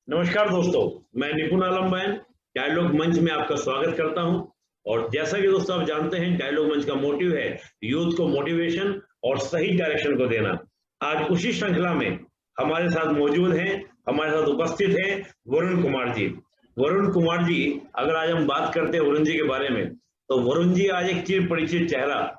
नमस्कार दोस्तों, मैं निपुण आलम बैन डायलॉग मंच में आपका स्वागत करता हूं। और जैसा कि दोस्तों आप जानते हैं, डायलॉग मंच का मोटिव है यूथ को मोटिवेशन और सही डायरेक्शन को देना। आज उसी श्रृंखला में हमारे साथ मौजूद हैं, हमारे साथ उपस्थित हैं वरुण कुमार जी। वरुण कुमार जी, अगर आज हम बात करते हैं वरुण जी के बारे में, तो वरुण जी आज एक चिर परिचित चेहरा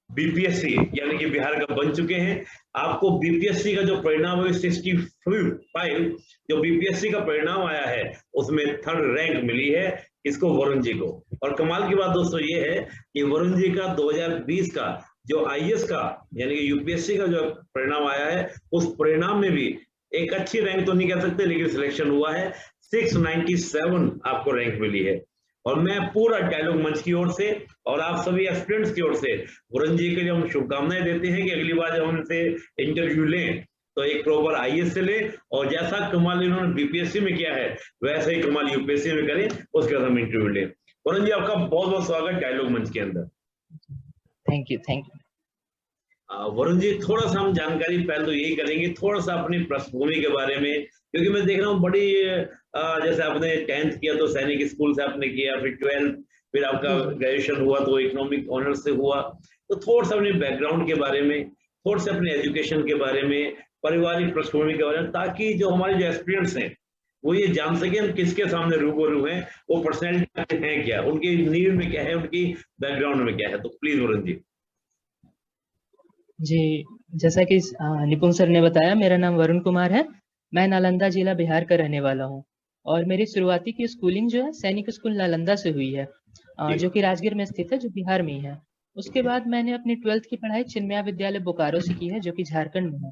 बीपीएससी यानी कि बिहार का बन चुके हैं। आपको बीपीएससी का जो परिणाम है 65 जो बीपीएससी का परिणाम आया है उसमें थर्ड रैंक मिली है इसको, वरुण जी को। और कमाल की बात दोस्तों ये है कि वरुण जी का 2020 का जो आईएएस का यानी कि यूपीएससी का जो परिणाम आया है, उस परिणाम में भी एक अच्छी रैंक तो नहीं कह सकते, लेकिन सिलेक्शन हुआ है। 697 आपको रैंक मिली है। और मैं पूरा डायलॉग मंच की ओर से और आप सभी एस्पिरेंट्स की ओर से वरुण जी के लिए हम शुभकामनाएं देते हैं कि अगली बार जब हम इनसे इंटरव्यू लें तो एक प्रॉपर आईएएस से ले, और जैसा कमाल इन्होंने बीपीएससी में किया है वैसे ही कमाल यूपीएससी में करें, उसके बाद हम इंटरव्यू लें। वरुण जी, आपका बहुत बहुत स्वागत डायलॉग मंच के अंदर। Thank you. वरुण जी, थोड़ा सा हम जानकारी पहले तो यही करेंगे, थोड़ा सा अपनी पृष्ठभूमि के बारे में, क्योंकि मैं देख रहा हूँ बड़ी जैसे आपने 10th किया तो सैनिक स्कूल से आपने किया, फिर 12th, फिर आपका जी, जी। ग्रेजुएशन हुआ तो इकोनॉमिक ऑनर्स से हुआ। तो थोड़ा सा अपने बैकग्राउंड के बारे में, थोड़ा सा अपने एजुकेशन के बारे में, पारिवारिक पृष्ठभूमि के बारे में, ताकि जो हमारे जो एस्पिरेंट्स हैं वो ये जान सके हम किसके सामने रूबरू हैं, वो पर्सनैलिटी है क्या, उनकी नींव में क्या है, उनकी बैकग्राउंड में क्या है। तो प्लीज वरुण जी। जी, जैसा कि निपुण सर ने बताया, मेरा नाम वरुण कुमार है। मैं नालंदा जिला बिहार का रहने वाला हूँ और मेरी शुरुआती की स्कूलिंग जो है सैनिक स्कूल नालंदा से हुई है, जी। जो कि राजगीर में स्थित है, जो बिहार में ही है। उसके ओके। बाद मैंने अपनी 12th की पढ़ाई चिन्मया विद्यालय बोकारो से की है, जो कि झारखंड में है।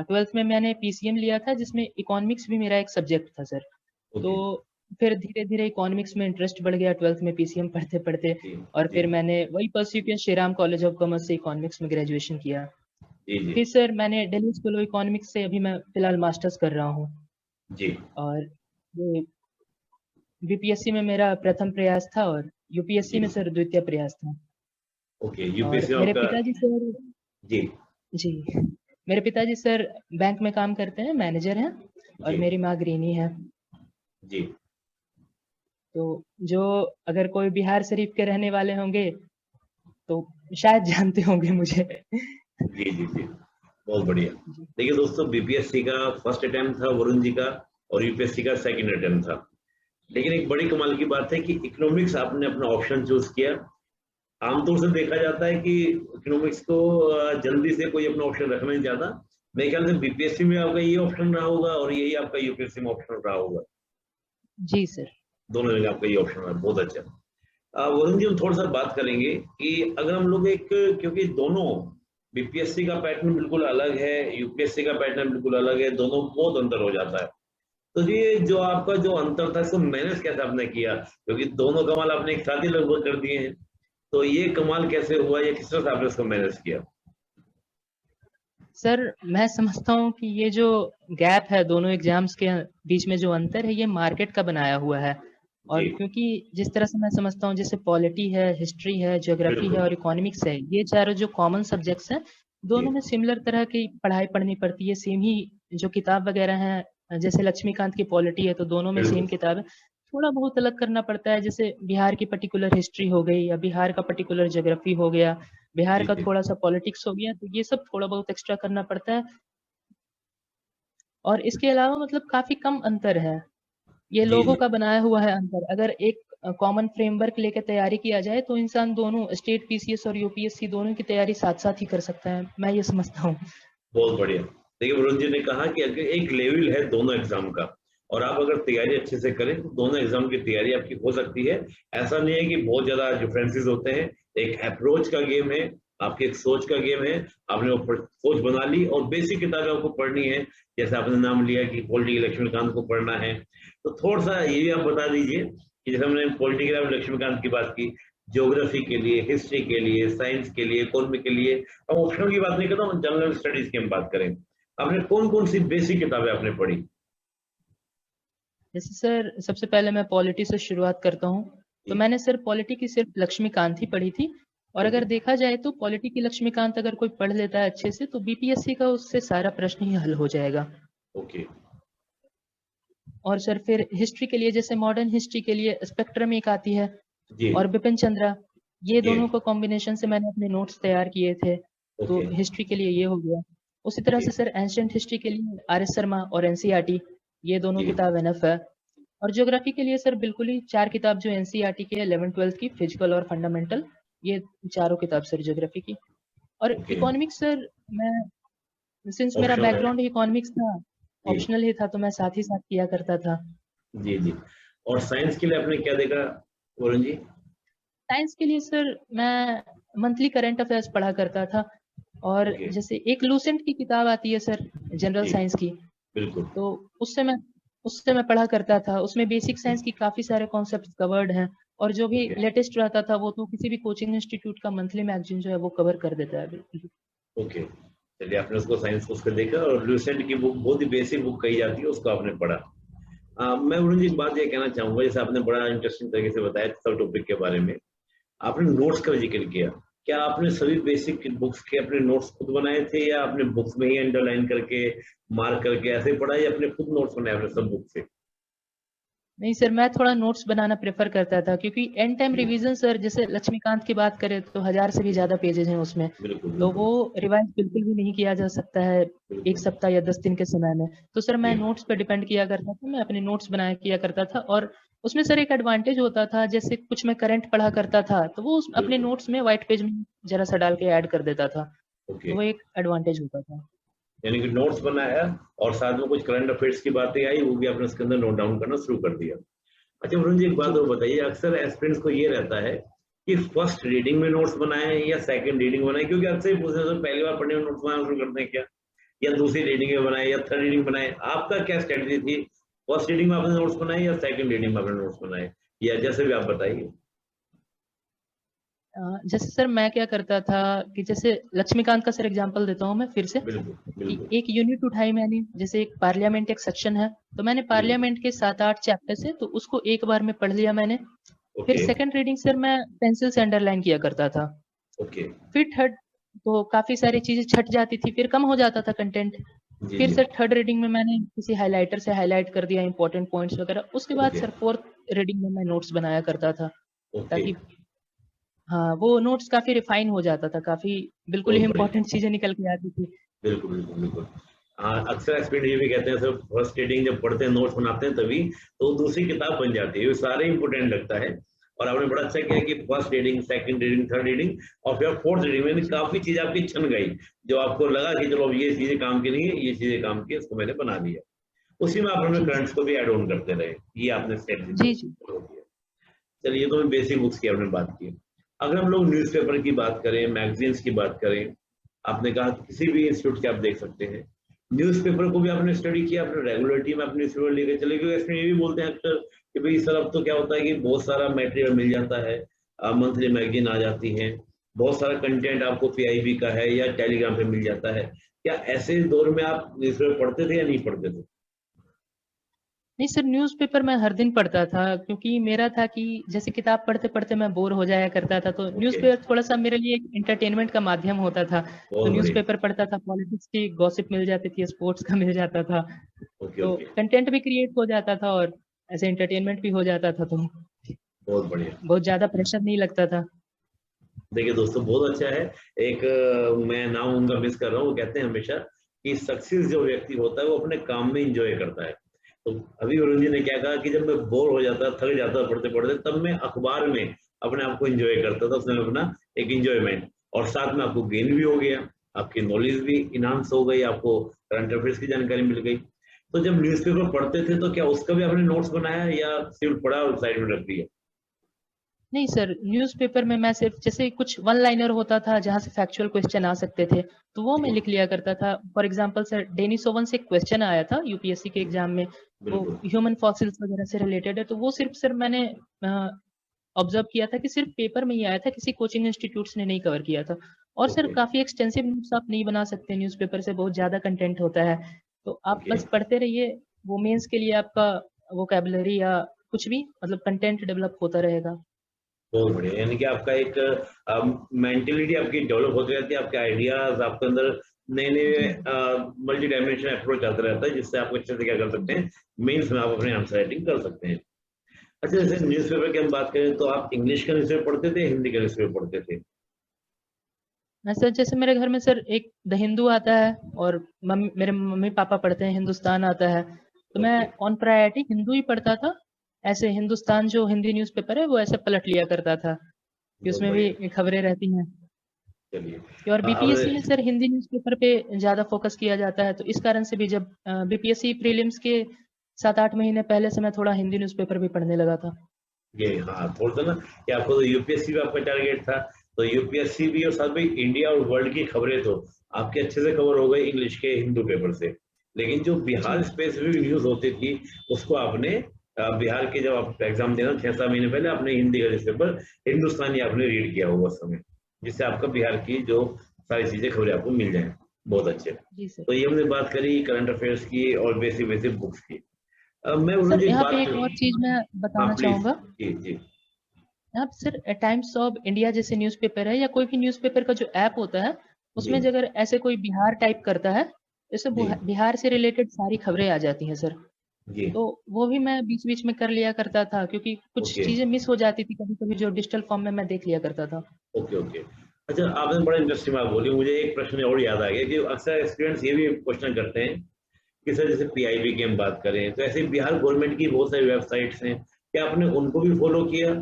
12th में मैंने पीसीएम लिया था, जिसमें इकोनॉमिक्स भी मेरा एक सब्जेक्ट था सर। तो ओके। फिर धीरे-धीरे इकोनॉमिक्स में इंटरेस्ट बढ़ गया 12th में पीसीएम पढ़ते-पढ़ते, जी। और जी। फिर मैंने वही परस्यू किया, Shri Ram college of commerce से इकोनॉमिक्स में ग्रेजुएशन किया। जी। जी। फिर सर मैंने दिल्ली स्कूल ऑफ इकोनॉमिक्स से अभी मैं फिलहाल मास्टर्स कर रहा हूँ। जी। और ये बीपीएससी में मेरा प्रथम प्रयास था और यूपीएससी जी। में सर द्वितीय प्रयास था। ओके, और यूपीएससी में मेरे आपका। पिताजी सर जी। जी, मेरे पिताजी सर बैंक में काम करते हैं, मैनेजर हैं, और जी। मेरी माँ गृहिणी है। जी। तो जो अगर कोई बिहार शरीफ के रहने वाले होंगे तो शायद जानते होंगे मुझे। जी। जी। जी। बहुत बढ़िया। जी, देखिए दोस्तों, बीपीएससी का फर्स्ट अटेम्प्ट था वरुण जी का, और यूपीएससी का सेकंड अटेम्प्ट था। लेकिन एक बड़ी कमाल की बात है कि इकोनॉमिक्स आपने अपना ऑप्शन चूज किया। आमतौर से देखा जाता है कि इकोनॉमिक्स को जल्दी से कोई अपना ऑप्शन रखना नहीं चाहता। मेरे ख्याल से बीपीएससी में आपका ये ऑप्शन रहा होगा और यही आपका यूपीएससी में ऑप्शन रहा होगा। जी सर। दोनों जगह आपका ये ऑप्शन रहा, बहुत अच्छा। वरुण जी, हम थोड़ा-सा बात करेंगे कि अगर हम लोग एक, क्योंकि दोनों बीपीएससी का पैटर्न बिल्कुल अलग है, यूपीएससी का पैटर्न बिल्कुल अलग है, दोनों में बहुत अंतर हो जाता है। तो ये जो आपका जो अंतर था, इसको मैनेज कैसे आपने किया? क्योंकि दोनों कमाल आपने एक साथ ही लगभग कर दिए हैं। तो ये कमाल कैसे हुआ, या किस तरह से आपने इसको मैनेज किया? सर मैं समझता हूँ कि ये जो गैप है दोनों एग्जाम्स के बीच में, जो अंतर है, ये मार्केट का बनाया हुआ है। और जी। क्योंकि जिस तरह से मैं समझता हूँ, जैसे पॉलिटी है, हिस्ट्री है, ज्योग्राफी है बिल्कुल। और इकोनॉमिक्स है, ये चारों जो कॉमन सब्जेक्ट्स हैं, जी। दोनों में सिमिलर तरह की पढ़ाई पढ़नी पड़ती है। सेम ही जो किताब वगैरह हैं, जैसे लक्ष्मीकांत की पॉलिटी है तो दोनों में सेम बिल्कुल। किताब है। थोड़ा बहुत अलग करना पड़ता है, जैसे बिहार की पर्टिकुलर हिस्ट्री हो गई या बिहार का पर्टिकुलर ज्योग्राफी हो गया, बिहार जी। का जी। थोड़ा सा पॉलिटिक्स हो गया, तो ये सब थोड़ा बहुत एक्स्ट्रा करना पड़ता है। और इसके अलावा मतलब काफ़ी कम अंतर है। ये जी। लोगों जी। का बनाया हुआ है अंतर। अगर एक कॉमन फ्रेमवर्क लेके तैयारी किया जाए तो इंसान दोनों स्टेट पीसीएस और यूपीएससी दोनों की तैयारी साथ-साथ ही कर सकता है। मैं ये समझता हूँ। बहुत बढ़िया। देखिए, वरुण जी ने कहा कि अगर एक लेवल है दोनों एग्जाम का, और आप अगर तैयारी अच्छे से करें तो दोनों एग्जाम की तैयारी आपकी हो सकती है। ऐसा नहीं है कि बहुत ज्यादा डिफरेंसेस होते हैं। एक अप्रोच का गेम है, आपकी एक सोच का गेम है। आपने वो सोच बना ली और बेसिक किताबें आपको पढ़नी है। जैसे आपने नाम लिया कि पॉलिटिकल लक्ष्मीकांत को पढ़ना है, तो थोड़ा सा ये भी आप बता दीजिए कि जैसे हमने पॉलिटिकल लक्ष्मीकांत की बात की, ज्योग्राफी के लिए, हिस्ट्री के लिए, साइंस के लिए, इकोनॉमी के लिए, अब ऑप्शनल की बात नहीं कर रहा हूँ, जनरल स्टडीज की हम बात करें, आपने कौन-कौन सी बेसिक किताबें आपने पढ़ी? जैसे सर सबसे पहले मैं पॉलिटी से शुरुआत करता हूँ। तो जी। मैंने सर पॉलिटी की सिर्फ़ लक्ष्मीकांत ही पढ़ी थी। और ओके। अगर देखा जाए तो पॉलिटी की लक्ष्मीकांत अगर कोई पढ़ लेता है अच्छे से तो बीपीएससी का उससे सारा प्रश्न ही हल हो जाएगा। ओके। और सर फिर हिस्ट्री के लिए जैसे मॉडर्न हिस्ट्री के लिए स्पेक्ट्रम एक आती है जी। और बिपिन चंद्रा, ये ओके। दोनों को कॉम्बिनेशन से मैंने अपने नोट्स तैयार किए थे। तो ओके। हिस्ट्री के लिए ये हो गया। उसी तरह जी। से सर एंशिएंट हिस्ट्री के लिए आर एस शर्मा और एनसीईआरटी, ये दोनों जी। किताब एनफ है। और ज्योग्राफी के लिए सर बिल्कुल ही 4 किताब जो एनसीईआरटी की है 11th-12th की, फिजिकल और फंडामेंटल, ये चारों किताब सर ज्योग्राफी की। और ओके। इकोनॉमिक्स सर मैं, सिंस मेरा ऑप्शनल है। बैकग्राउंड इकोनॉमिक्स था, जी। ऑप्शनल ही था, तो मैं साथ ही साथ किया करता था। जी। जी। और साइंस के लिए आपने क्या देखा वरुण जी? साइंस के लिए सर मैं मंथली करंट अफेयर्स पढ़ा करता था। और ओके। जैसे एक लूसेंट की किताब आती है सर जनरल जी। साइंस की, बिल्कुल। तो उससे मैं पढ़ा करता था। उसमें बेसिक साइंस की काफी सारे कॉन्सेप्ट कवर्ड हैं। और जो भी ओके। लेटेस्ट रहता था वो तो किसी भी कोचिंग इंस्टीट्यूट का मंथली मैगजीन जो है वो कवर कर देता है बिल्कुल। ओके। चलिए, आपने उसको साइंस को उसको देखा और लूसेंट की बुक बहुत ही बेसिक बुक कही जाती है, उसको आपने पढ़ा। मैं वरुण जी एक बात ये कहना चाहूंगा, जैसे आपने बड़ा इंटरेस्टिंग तरीके से बताया सब टॉपिक के बारे में, आपने नोट्स का जिक्र किया। क्या आपने सभी बेसिक बुक्स के अपने नोट्स खुद बनाए थे, या आपने बुक्स में ही अंडरलाइन करके मार्क करके ऐसे पढ़ा, या अपने खुद नोट्स बनाए आपने सब बुक से? नहीं सर, मैं थोड़ा नोट्स बनाना प्रेफर करता था, क्योंकि एंड टाइम जी। रिवीजन सर, जैसे लक्ष्मीकांत की बात करें तो 1000 से भी ज्यादा पेजेस हैं उसमें। बिल्कुल। तो बिल्कुल। वो रिवाइज बिल्कुल भी नहीं किया जा सकता है एक बिल्कुल। सप्ताह या 10 दिन के समय में। तो सर मैं जी। नोट्स पे डिपेंड किया करता था, मैं अपने नोट्स बनाया किया करता था। और उसमें सर एक एडवांटेज होता था, जैसे कुछ मैं करंट पढ़ा करता था तो वो अपने बिल्कुल। नोट्स में व्हाइट पेज में जरा सा डाल के ऐड कर देता था। ओके। तो वो एक एडवांटेज होता था। यानी कि नोट्स बनाया और साथ में कुछ करंट अफेयर्स की बातें आई, वो भी आपने उसके अंदर नोट डाउन करना शुरू कर दिया। अच्छा वरुण जी, एक बात जी। और बताइए, अक्सर एस्पिरेंट्स को ये रहता है कि फर्स्ट रीडिंग में नोट्स बनाएं या सेकंड रीडिंग बनाएं, क्योंकि अक्सर ही पूछते हैं पहली बार पढ़ने में नोट्स बनाना शुरू करते हैं क्या, या दूसरी रीडिंग में बनाए या थर्ड रीडिंग बनाए? आपका क्या स्ट्रेटजी थी? फर्स्ट रीडिंग में आपने नोट्स बनाए या सेकंड रीडिंग में आपने नोट्स बनाए, या जैसे भी आप बताइए। जैसे सर मैं क्या करता था कि जैसे लक्ष्मीकांत का सर एग्जांपल देता हूँ मैं फिर से, बिल्कुल। कि बिल्कुल। एक यूनिट उठाई मैंने, जैसे एक पार्लियामेंट एक सेक्शन है, तो मैंने बिल्कुल। पार्लियामेंट के 7-8 चैप्टर से तो उसको एक बार में पढ़ लिया मैंने। फिर ओके। सेकंड रीडिंग सर मैं पेंसिल से अंडरलाइन किया करता था। ओके। फिर थर्ड, तो काफी सारी चीजें छट जाती थी, फिर कम हो जाता था कंटेंट। जी। फिर जी। सर थर्ड रीडिंग में मैंने किसी हाइलाइटर से हाईलाइट कर दिया इंपॉर्टेंट पॉइंट्स वगैरह। उसके बाद ओके। सर फोर्थ रीडिंग में मैं नोट्स बनाया करता था, ओके। ताकि हाँ, वो नोट्स काफ़ी रिफाइन हो जाता था, काफ़ी बिल्कुल ही बहुत बढ़िया। इम्पोर्टेंट चीज़ें निकल के आती थी। बिल्कुल। बिल्कुल। बिल्कुल। अक्सर एस्पिरेंट ये भी कहते हैं सर, फर्स्ट रीडिंग जब पढ़ते हैं नोट्स बनाते हैं तभी, तो दूसरी किताब बन जाती है, ये सारे इंपॉर्टेंट लगता है। और आपने बड़ा अच्छा किया कि first reading, second reading, third reading और फिर फोर्थ रीडिंग में जी, काफी चीजें आपकी छन गई, जो आपको लगा कि चलो अब ये चीजें काम की नहीं है, ये चीजें काम की है, इसको मैंने बना लिया। उसी में आप अपने जी, जी। करंट्स को भी ऐड ऑन करते रहे, ये आपने स्ट्रेटजी जी, जी। फॉलो किया। चलिए, ये तो बेसिक बुक्स की आपने बात की। अगर हम लोग न्यूज़पेपर की बात करें, मैगजीन्स की बात करें, आपने कहा कि किसी भी इंस्टीट्यूट के आप देख सकते हैं, न्यूज़पेपर को भी आपने स्टडी किया, आपने रेगुलरिटी में अपने न्यूज़पेपर लेके चले गए। इसमें ये भी बोलते हैं अक्सर कि भाई सर अब तो क्या होता है कि बहुत सारा मटेरियल मिल जाता है, मंथली मैगजीन आ जाती है, बहुत सारा कंटेंट आपको पीआईबी का है या टेलीग्राम पे मिल जाता है। क्या ऐसे दौर में आप न्यूज़पेपर पढ़ते थे या नहीं पढ़ते थे? नहीं सर, न्यूज़पेपर मैं हर दिन पढ़ता था, क्योंकि मेरा था कि जैसे किताब पढ़ते-पढ़ते मैं बोर हो जाया करता था, तो ओके। न्यूज़पेपर थोड़ा-सा मेरे लिए एक एंटरटेनमेंट का माध्यम होता था। तो बहुत बढ़िया। न्यूज़पेपर पढ़ता था, पॉलिटिक्स की गॉसिप मिल जाती थी, स्पोर्ट्स का मिल जाता था, ओके। तो ओके। कंटेंट भी क्रिएट हो जाता था और ऐसे एंटरटेनमेंट भी हो जाता था, तो बहुत बढ़िया। बहुत ज़्यादा प्रेशर नहीं लगता था। देखिए दोस्तों, बहुत अच्छा है। एक मैं नाम उनका मिस कर रहा हूँ, वो कहते हैं हमेशा कि सक्सेस जो व्यक्ति होता है वो अपने काम में इंजॉय करता है। तो अभी वरुण जी ने क्या कहा कि जब मैं बोर हो जाता, थक जाता पढ़ते पढ़ते, तब मैं अखबार में अपने आप को इंजॉय करता था, उसमें अपना एक इंजॉयमेंट, और साथ में आपको गेन भी हो गया, आपकी नॉलेज भी इनहांस हो गई, आपको करंट अफेयर्स की जानकारी मिल गई। तो जब न्यूज़पेपर पढ़ते थे तो क्या उसका भी आपने नोट्स बनाया, या सिर्फ पढ़ा और साइड में रख दिया? नहीं सर, न्यूज़पेपर में मैं सिर्फ जैसे कुछ वन लाइनर होता था जहाँ से फैक्चुअल क्वेश्चन आ सकते थे, तो वो मैं जी। लिख लिया करता था। For example sir, Dennis Owen से एक क्वेश्चन आया था यूपीएससी के जी। एग्जाम में, वो बिल्कुल। ह्यूमन फॉसिल्स वगैरह से रिलेटेड है, तो वो सिर्फ सर मैंने ऑब्जर्व किया था कि सिर्फ पेपर में ही आया था, किसी कोचिंग इंस्टीट्यूट्स ने नहीं कवर किया था। और सर ओके। काफ़ी एक्सटेंसिव नोट्स आप नहीं बना सकते न्यूज़पेपर से, बहुत ज़्यादा कंटेंट होता है। तो आप ओके। बस पढ़ते रहिए, वो मेंस के लिए आपका वोकैबुलरी या कुछ भी मतलब कंटेंट डेवलप होता रहेगा। बहुत बढ़िया, यानी कि आपका एक मेंटेलिटी आपकी डेवलप होती रहती है, आपके आइडियाज आपके अंदर नए जी, नए मल्टी डायमेंशन अप्रोच आता रहता है, जिससे आप अच्छे से क्या कर सकते जी, हैं, मेंस में आप अपने आंसर राइटिंग कर सकते हैं। अच्छा, जी जैसे सर। न्यूज़पेपर की हम बात करें तो आप इंग्लिश का न्यूज़पेपर पढ़ते थे, हिंदी का न्यूज़पेपर पढ़ते थे? सर जैसे मेरे घर में सर एक द हिंदू आता है और मेरे मम्मी-पापा पढ़ते हैं हिंदुस्तान आता है। तो मैं ओके, ऑन प्रायोरिटी हिंदू ही पढ़ता था। ऐसे हिंदुस्तान जो हिंदी न्यूज़पेपर है वो ऐसे पलट लिया करता था कि बहुत उसमें बढ़िया। भी खबरें रहती हैं। चलिए, और आपने बीपीएससी में सर हिंदी न्यूज़पेपर पे ज़्यादा फ़ोकस किया जाता है, तो इस कारण से भी जब बीपीएससी प्रीलिम्स के 7-8 महीने पहले से मैं थोड़ा हिंदी न्यूज़पेपर भी पढ़ने लगा था। ये हाँ, थोड़ा-सा ना कि आपको तो यूपीएससी भी आपका टारगेट था, तो यूपीएससी भी और साथ में इंडिया और वर्ल्ड की खबरें तो आपके अच्छे से कवर हो गई इंग्लिश के हिंदू पेपर से। लेकिन जो बिहार जी, स्पेसिफिक न्यूज़ होती थी, उसको आपने बिहार के जब आप एग्ज़ाम देना 6-7 महीने पहले आपने हिंदी का न्यूज़पेपर हिंदुस्तानी आपने रीड किया होगा उस समय, जिससे आपका बिहार की जो सारी चीज़ें खबरें आपको मिल जाएँ। बहुत अच्छे। जी सर। तो ये हमने बात करी करंट अफेयर्स की और बेसिक-बेसिक बुक्स की। मैं वरुण सर जी एक यहाँ पे बात एक और चीज़ मैं हाँ, बताना प्लीज़। चाहूँगा। जी, जी। आप सर टाइम्स ऑफ इंडिया जैसे न्यूज़पेपर है या कोई भी न्यूज़पेपर का जो ऐप होता है, जी, उसमें अगर ऐसे कोई बिहार टाइप करता है, जैसे जी, बिहार से रिलेटेड सारी खबरें आ जाती हैं सर। जी। तो वो भी मैं बीच-बीच में कर लिया करता था क्योंकि कुछ ओके, चीज़ें मिस हो जाती थी कभी-कभी जो डिजिटल फॉर्म में मैं देख लिया करता था। Okay, okay. अच्छा, आपने बड़ा इंटरेस्टिंग बात बोली। मुझे एक प्रश्न और याद आ गया कि अक्सर स्टूडेंट्स ये भी क्वेश्चन करते हैं कि सर जैसे पीआईबी की हम बात करें, तो ऐसे बिहार गवर्नमेंट की बहुत सारी वेबसाइट्स हैं। क्या आपने उनको भी फॉलो किया?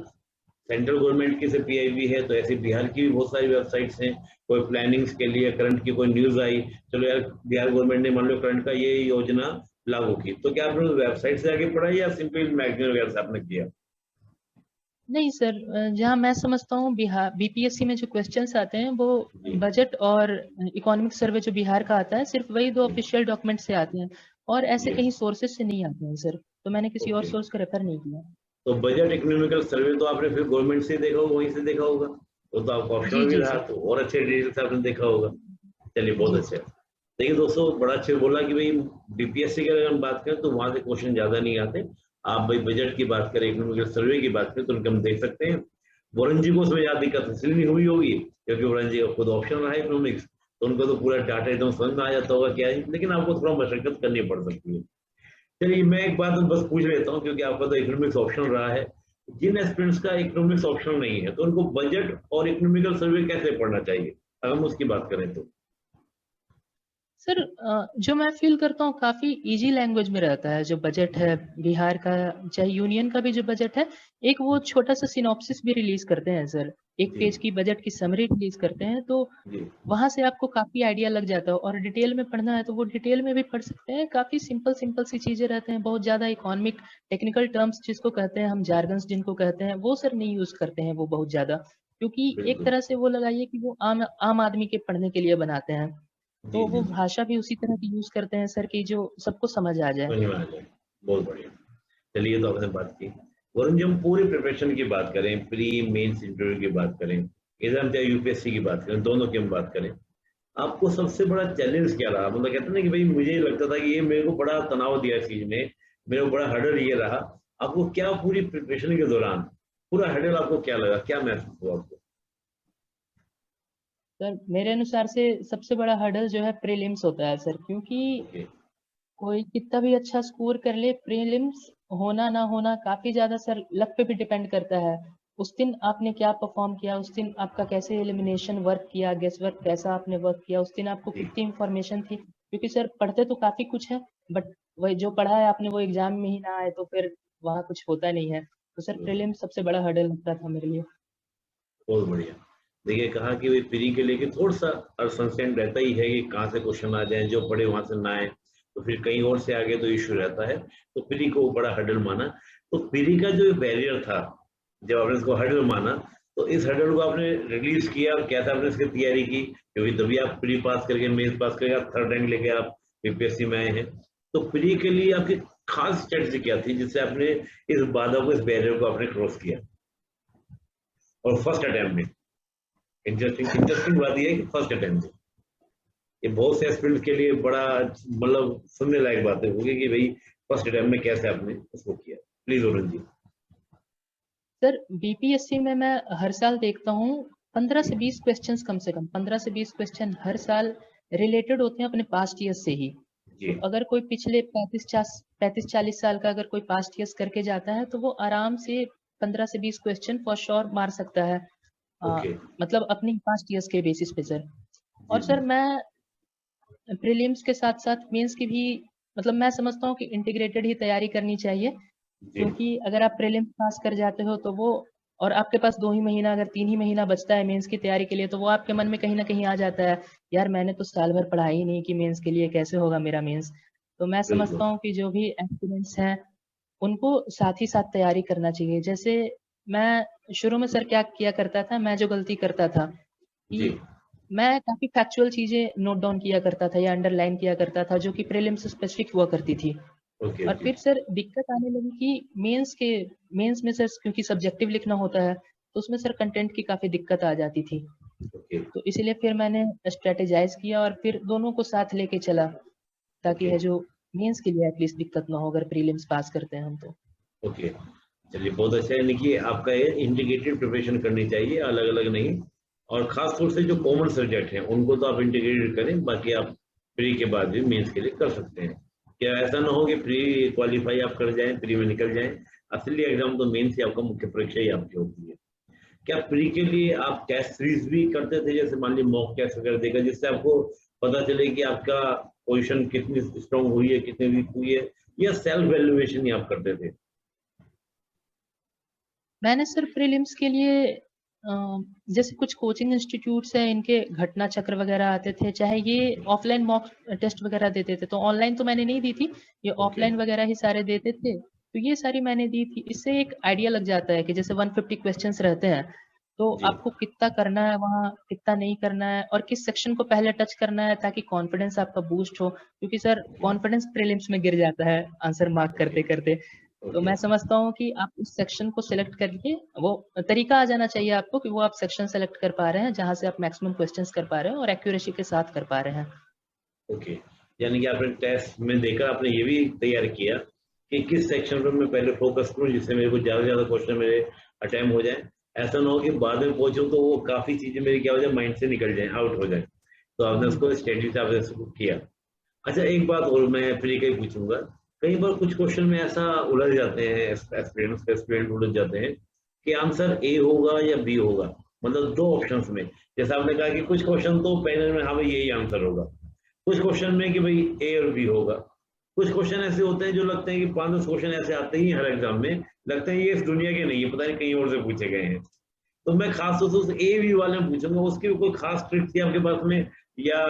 सेंट्रल गवर्नमेंट की जैसे पीआईबी है, तो ऐसे बिहार की भी बहुत सारी वेबसाइट्स हैं। कोई प्लानिंग्स के लिए करंट की कोई न्यूज़ आई, चलो यार बिहार गवर्नमेंट ने मान लो करंट का ये योजना लागू की, तो क्या आपने वेबसाइट से आगे पढ़ा या सिंपल मैगज़ीन वगैरह से आपने किया? नहीं सर जहाँ मैं समझता हूँ बिहार बीपीएससी में जो क्वेश्चंस आते हैं वो जी, बजट और इकोनॉमिक सर्वे जो बिहार का आता है सिर्फ वही 2 जी, ऑफिशियल डॉक्यूमेंट से आते हैं और ऐसे जी। कहीं सोर्सेज से नहीं आते हैं सर। तो मैंने किसी और ओके। सोर्स को रेफर नहीं किया। तो बजट इकोनॉमिकल सर्वे तो आपने फिर गवर्नमेंट से देखा होगा, वहीं से देखा होगा। वो तो आपका जी, ऑप्शनल भी जी रहा, सर। तो और अच्छे डिटेल से आपने देखा होगा। चलिए, बहुत जी, अच्छा। देखिए दोस्तों, बड़ा अच्छे बोला कि भई बीपीएससी की अगर हम बात करें तो वहाँ से क्वेश्चन ज़्यादा नहीं आते। आप भई बजट की बात करें, इकोनॉमिकल सर्वे की बात करें तो उनके हम देख सकते हैं। वरुण जी को उसमें ज़्यादा दिक्कत इसलिए नहीं हुई होगी क्योंकि वरुण जी का खुद ऑप्शन रहा है इकोनॉमिक्स, तो उनको तो पूरा डाटा एकदम समझ में आ जाता होगा क्या है, लेकिन आपको थोड़ा मशक्कत करनी पड़ सकती है। चलिए, मैं एक बात बस पूछ लेता हूँ क्योंकि आपका तो इकोनॉमिक्स ऑप्शनल रहा है। जिन एस्पिरेंट्स का इकोनॉमिक्स ऑप्शनल नहीं है, तो उनको बजट और इकोनॉमिकल सर्वे कैसे पढ़ना चाहिए? अगर हम उसकी बात करें तो? सर जो मैं फ़ील करता हूँ काफ़ी ईज़ी लैंग्वेज में रहता है, जो बजट है बिहार का, चाहे यूनियन का भी जो बजट है, एक वो छोटा-सा सिनॉप्सिस भी रिलीज़ करते हैं सर। 1 जी, पेज की बजट की समरी रिलीज़ करते हैं, तो जी, वहाँ से आपको काफ़ी आइडिया लग जाता है और डिटेल में पढ़ना है, तो वो डिटेल में भी पढ़ सकते हैं। काफ़ी सिंपल-सिंपल सी चीज़ें रहते हैं, बहुत ज़्यादा इकोनॉमिक टेक्निकल टर्म्स जिसको कहते हैं हम जार्गन्स जिनको कहते हैं, वो सर नहीं यूज़ करते हैं वो बहुत ज़्यादा। क्योंकि एक बिल्कुल। तरह से वो लगाइए कि वो आम आम आदमी के पढ़ने के लिए बनाते हैं। जी, तो जी, वो जी। भाषा भी उसी तरह की यूज़ करते हैं सर कि जो सबको समझ आ जाए। समझ में आ जाए। बहुत बढ़िया। चलिए, ये तो आपने बात की। वरुण जी, हम पूरी प्रिपरेशन की बात करें, प्री मेंस इंटरव्यू की बात करें, एग्ज़ाम चाहे यूपीएससी की बात करें, दोनों की हम बात करें। आपको सबसे बड़ा चैलेंज क्या रहा? मतलब कहते हैं ना कि भई मुझे ये लगता था कि ये मेरे को बड़ा तनाव दिया इस चीज़ ने, मेरे को बड़ा हर्डल ये रहा। आपको क्या पूरी प्रिपरेशन के दौरान पूरा हर्डल आपको क्या लगा? क्या महसूस हुआ आपको? सर मेरे अनुसार से सबसे बड़ा हर्डल जो है प्रीलिम्स होता है सर क्योंकि ओके, कोई कितना भी अच्छा स्कोर कर ले प्रीलिम्स होना ना होना काफ़ी ज़्यादा सर लक पे भी डिपेंड करता है। उस दिन आपने क्या परफ़ॉर्म किया, उस दिन आपका कैसे एलिमिनेशन वर्क किया, गेस वर्क कैसा आपने वर्क किया, उस दिन आपको जी, कितनी इन्फॉर्मेशन थी। क्योंकि सर पढ़ते तो काफ़ी कुछ है बट वही जो पढ़ा है आपने वो एग्ज़ाम में ही ना आए तो फिर वहाँ कुछ होता नहीं है। तो सर बिल्कुल, प्रीलिम्स सबसे बड़ा हर्डल लगता था मेरे लिए। बहुत बढ़िया। देखिए, कहा कि भई प्री के लेके थोड़ा-सा अनसर्टेन रहता ही है कि कहाँ से क्वेश्चन आ जाएँ, जो पढ़े वहाँ से ना आएँ, तो फिर कहीं और से आ गए तो इश्यू रहता है। तो प्री को बड़ा हर्डल माना। तो प्री का जो बैरियर था, जब आपने इसको हर्डल माना, तो इस हर्डल को आपने रिलीज़ किया और कैसे आपने इसकी तैयारी की? क्योंकि तभी आप प्री पास करके, मेंस पास करके आप थर्ड रैंक लेके आप यूपीएससी में आए हैं। तो प्री के लिए आपकी खास स्ट्रैटेजी क्या थी जिससे आपने इस बाधा को, इस बैरियर को आपने क्रॉस किया? और फर्स्ट अटेम्प्ट में? इंटरेस्टिंग इंटरेस्टिंग बात ये है कि फर्स्ट अटेम्प्ट में। ये बहुत से एस्पिरेंट्स के लिए बड़ा मतलब सुनने लायक बातें होगी कि भई फर्स्ट अटेम्प्ट में कैसे आपने उसको किया? Please Varun ji. Sir BPSC में मैं हर साल देखता हूँ 15 से 20 क्वेश्चंस, कम से कम 15 से 20 क्वेश्चन हर साल रिलेटेड होते हैं अपने पास्ट ईयर से ही। जी। तो अगर कोई पिछले 35-40 साल का अगर कोई पास्ट ईयर्स करके जाता है तो वो आराम से 15 से 20 क्वेश्चन फॉर श्योर मार सकता है। ओके। मतलब अपनी पास्ट ईयर्स के बेसिस पे सर। जी और जी सर मैं प्रीलिम्स के साथ साथ मेंस की भी, मतलब मैं समझता हूँ कि इंटीग्रेटेड ही तैयारी करनी चाहिए, जी। क्योंकि अगर आप प्रीलिम्स पास कर जाते हो तो वो, और आपके पास 2 ही महीना, अगर 3 ही महीना बचता है मेंस की तैयारी के लिए, तो वो आपके मन में कहीं ना कहीं आ जाता है, यार मैंने तो साल भर पढ़ाई ही नहीं कि मेंस के लिए, कैसे होगा मेरा मेंस। तो मैं समझता बिल्कुल। हूँ कि जो भी एस्पिरेंट्स हैं उनको साथ ही साथ तैयारी करना चाहिए। जैसे मैं शुरू में सर क्या किया करता था, मैं जो गलती करता था जी। कि मैं काफी फैक्चुअल चीजें नोट डाउन किया करता था या अंडरलाइन किया करता था जो कि प्रीलिम्स से स्पेसिफिक हुआ करती थी। ओके। और जी। फिर सर दिक्कत आने लगी कि मेंस में सर क्योंकि सब्जेक्टिव लिखना होता है तो उसमें सर कंटेंट की काफी दिक्कत आ जाती थी। ओके। तो इसीलिए फिर मैंने स्ट्रेटेजाइज किया और फिर दोनों को साथ लेके चला, ताकि ओके। है जो मेंस के लिए एटलीस्ट दिक्कत ना हो अगर प्रीलिम्स पास करते हैं हम तो। ओके। चलिए बहुत अच्छा है, यानी कि आपका ये इंटीग्रेटेड प्रिपरेशन करनी चाहिए, अलग अलग नहीं। और खास तौर से जो कॉमन सब्जेक्ट हैं उनको तो आप इंटीग्रेटेड करें, बाकी आप प्री के बाद भी मेंस के लिए कर सकते हैं। क्या ऐसा ना हो कि प्री क्वालिफाई आप कर जाएं, प्री में निकल जाएं, असली एग्जाम तो मेंस ही आपका मुख्य परीक्षा ही आपकी होती है। क्या प्री के लिए आप टेस्ट सीरीज भी करते थे, जैसे मान लीजिए मॉक टेस्ट वगैरह देकर, जिससे आपको पता चले कि आपका पोजीशन कितनी स्ट्रांग हुई है, कितनी वीक हुई है, या सेल्फ वैल्यूएशन ही आप करते थे? मैंने सर प्रीलिम्स के लिए जैसे कुछ कोचिंग इंस्टीट्यूट्स हैं, इनके घटना चक्र वगैरह आते थे, चाहे ये ऑफलाइन मॉक टेस्ट वगैरह देते थे, तो ऑनलाइन तो मैंने नहीं दी थी, ये ओके। ऑफलाइन वगैरह ही सारे देते थे। तो ये सारी मैंने दी थी। इससे एक आइडिया लग जाता है कि जैसे 150 क्वेश्चंस रहते हैं तो जी। आपको कितना करना है वहाँ, कितना नहीं करना है, और किस सेक्शन को पहले टच करना है ताकि कॉन्फिडेंस आपका बूस्ट हो, क्योंकि सर ओके। कॉन्फिडेंस प्रीलिम्स में गिर जाता है आंसर मार्क ओके। करते करते। तो ओके। मैं समझता हूँ कि आप उस सेक्शन को सिलेक्ट करके, वो तरीका आ जाना चाहिए आपको कि वो आप सेक्शन सेलेक्ट कर पा रहे हैं जहां से आप मैक्सिमम क्वेश्चंस कर पा रहे हैं और एक्यूरेसी के साथ कर पा रहे हैं। ओके। यानी कि आपने टेस्ट में देखा, आपने ये भी तैयार किया कि किस सेक्शन पर मैं पहले फोकस करूं, जिससे मेरे को ज्यादा से ज्यादा क्वेश्चन मेरे अटेम्प्ट हो जाए। ऐसा ना हो कि बाद में पहुंचूं तो वो काफी चीजें मेरी क्या हो जाए, माइंड से निकल जाए, आउट हो जाए। तो आपने जी उसको स्ट्रेटजी से आपने उसको किया। अच्छा, एक बात और मैं फ्री का ही पूछूंगा। कई बार कुछ क्वेश्चन में ऐसा उलझ जाते हैं, एस्पिरेंट उलझ जाते हैं कि आंसर ए होगा या बी होगा, मतलब दो ऑप्शंस में। जैसे आपने कहा कि कुछ क्वेश्चन तो पैनल में हाँ भाई यही आंसर होगा, कुछ क्वेश्चन में कि भाई ए और बी होगा। कुछ क्वेश्चन ऐसे होते हैं जो लगते हैं कि 5-10 क्वेश्चन ऐसे आते ही हर एग्जाम में, लगता है ये इस दुनिया के नहीं है, पता नहीं कहीं और से पूछे गए हैं। तो मैं खास तौर से उस ए बी वाले में पूछूंगा, उसकी कोई खास ट्रिक थी आपके पास में, या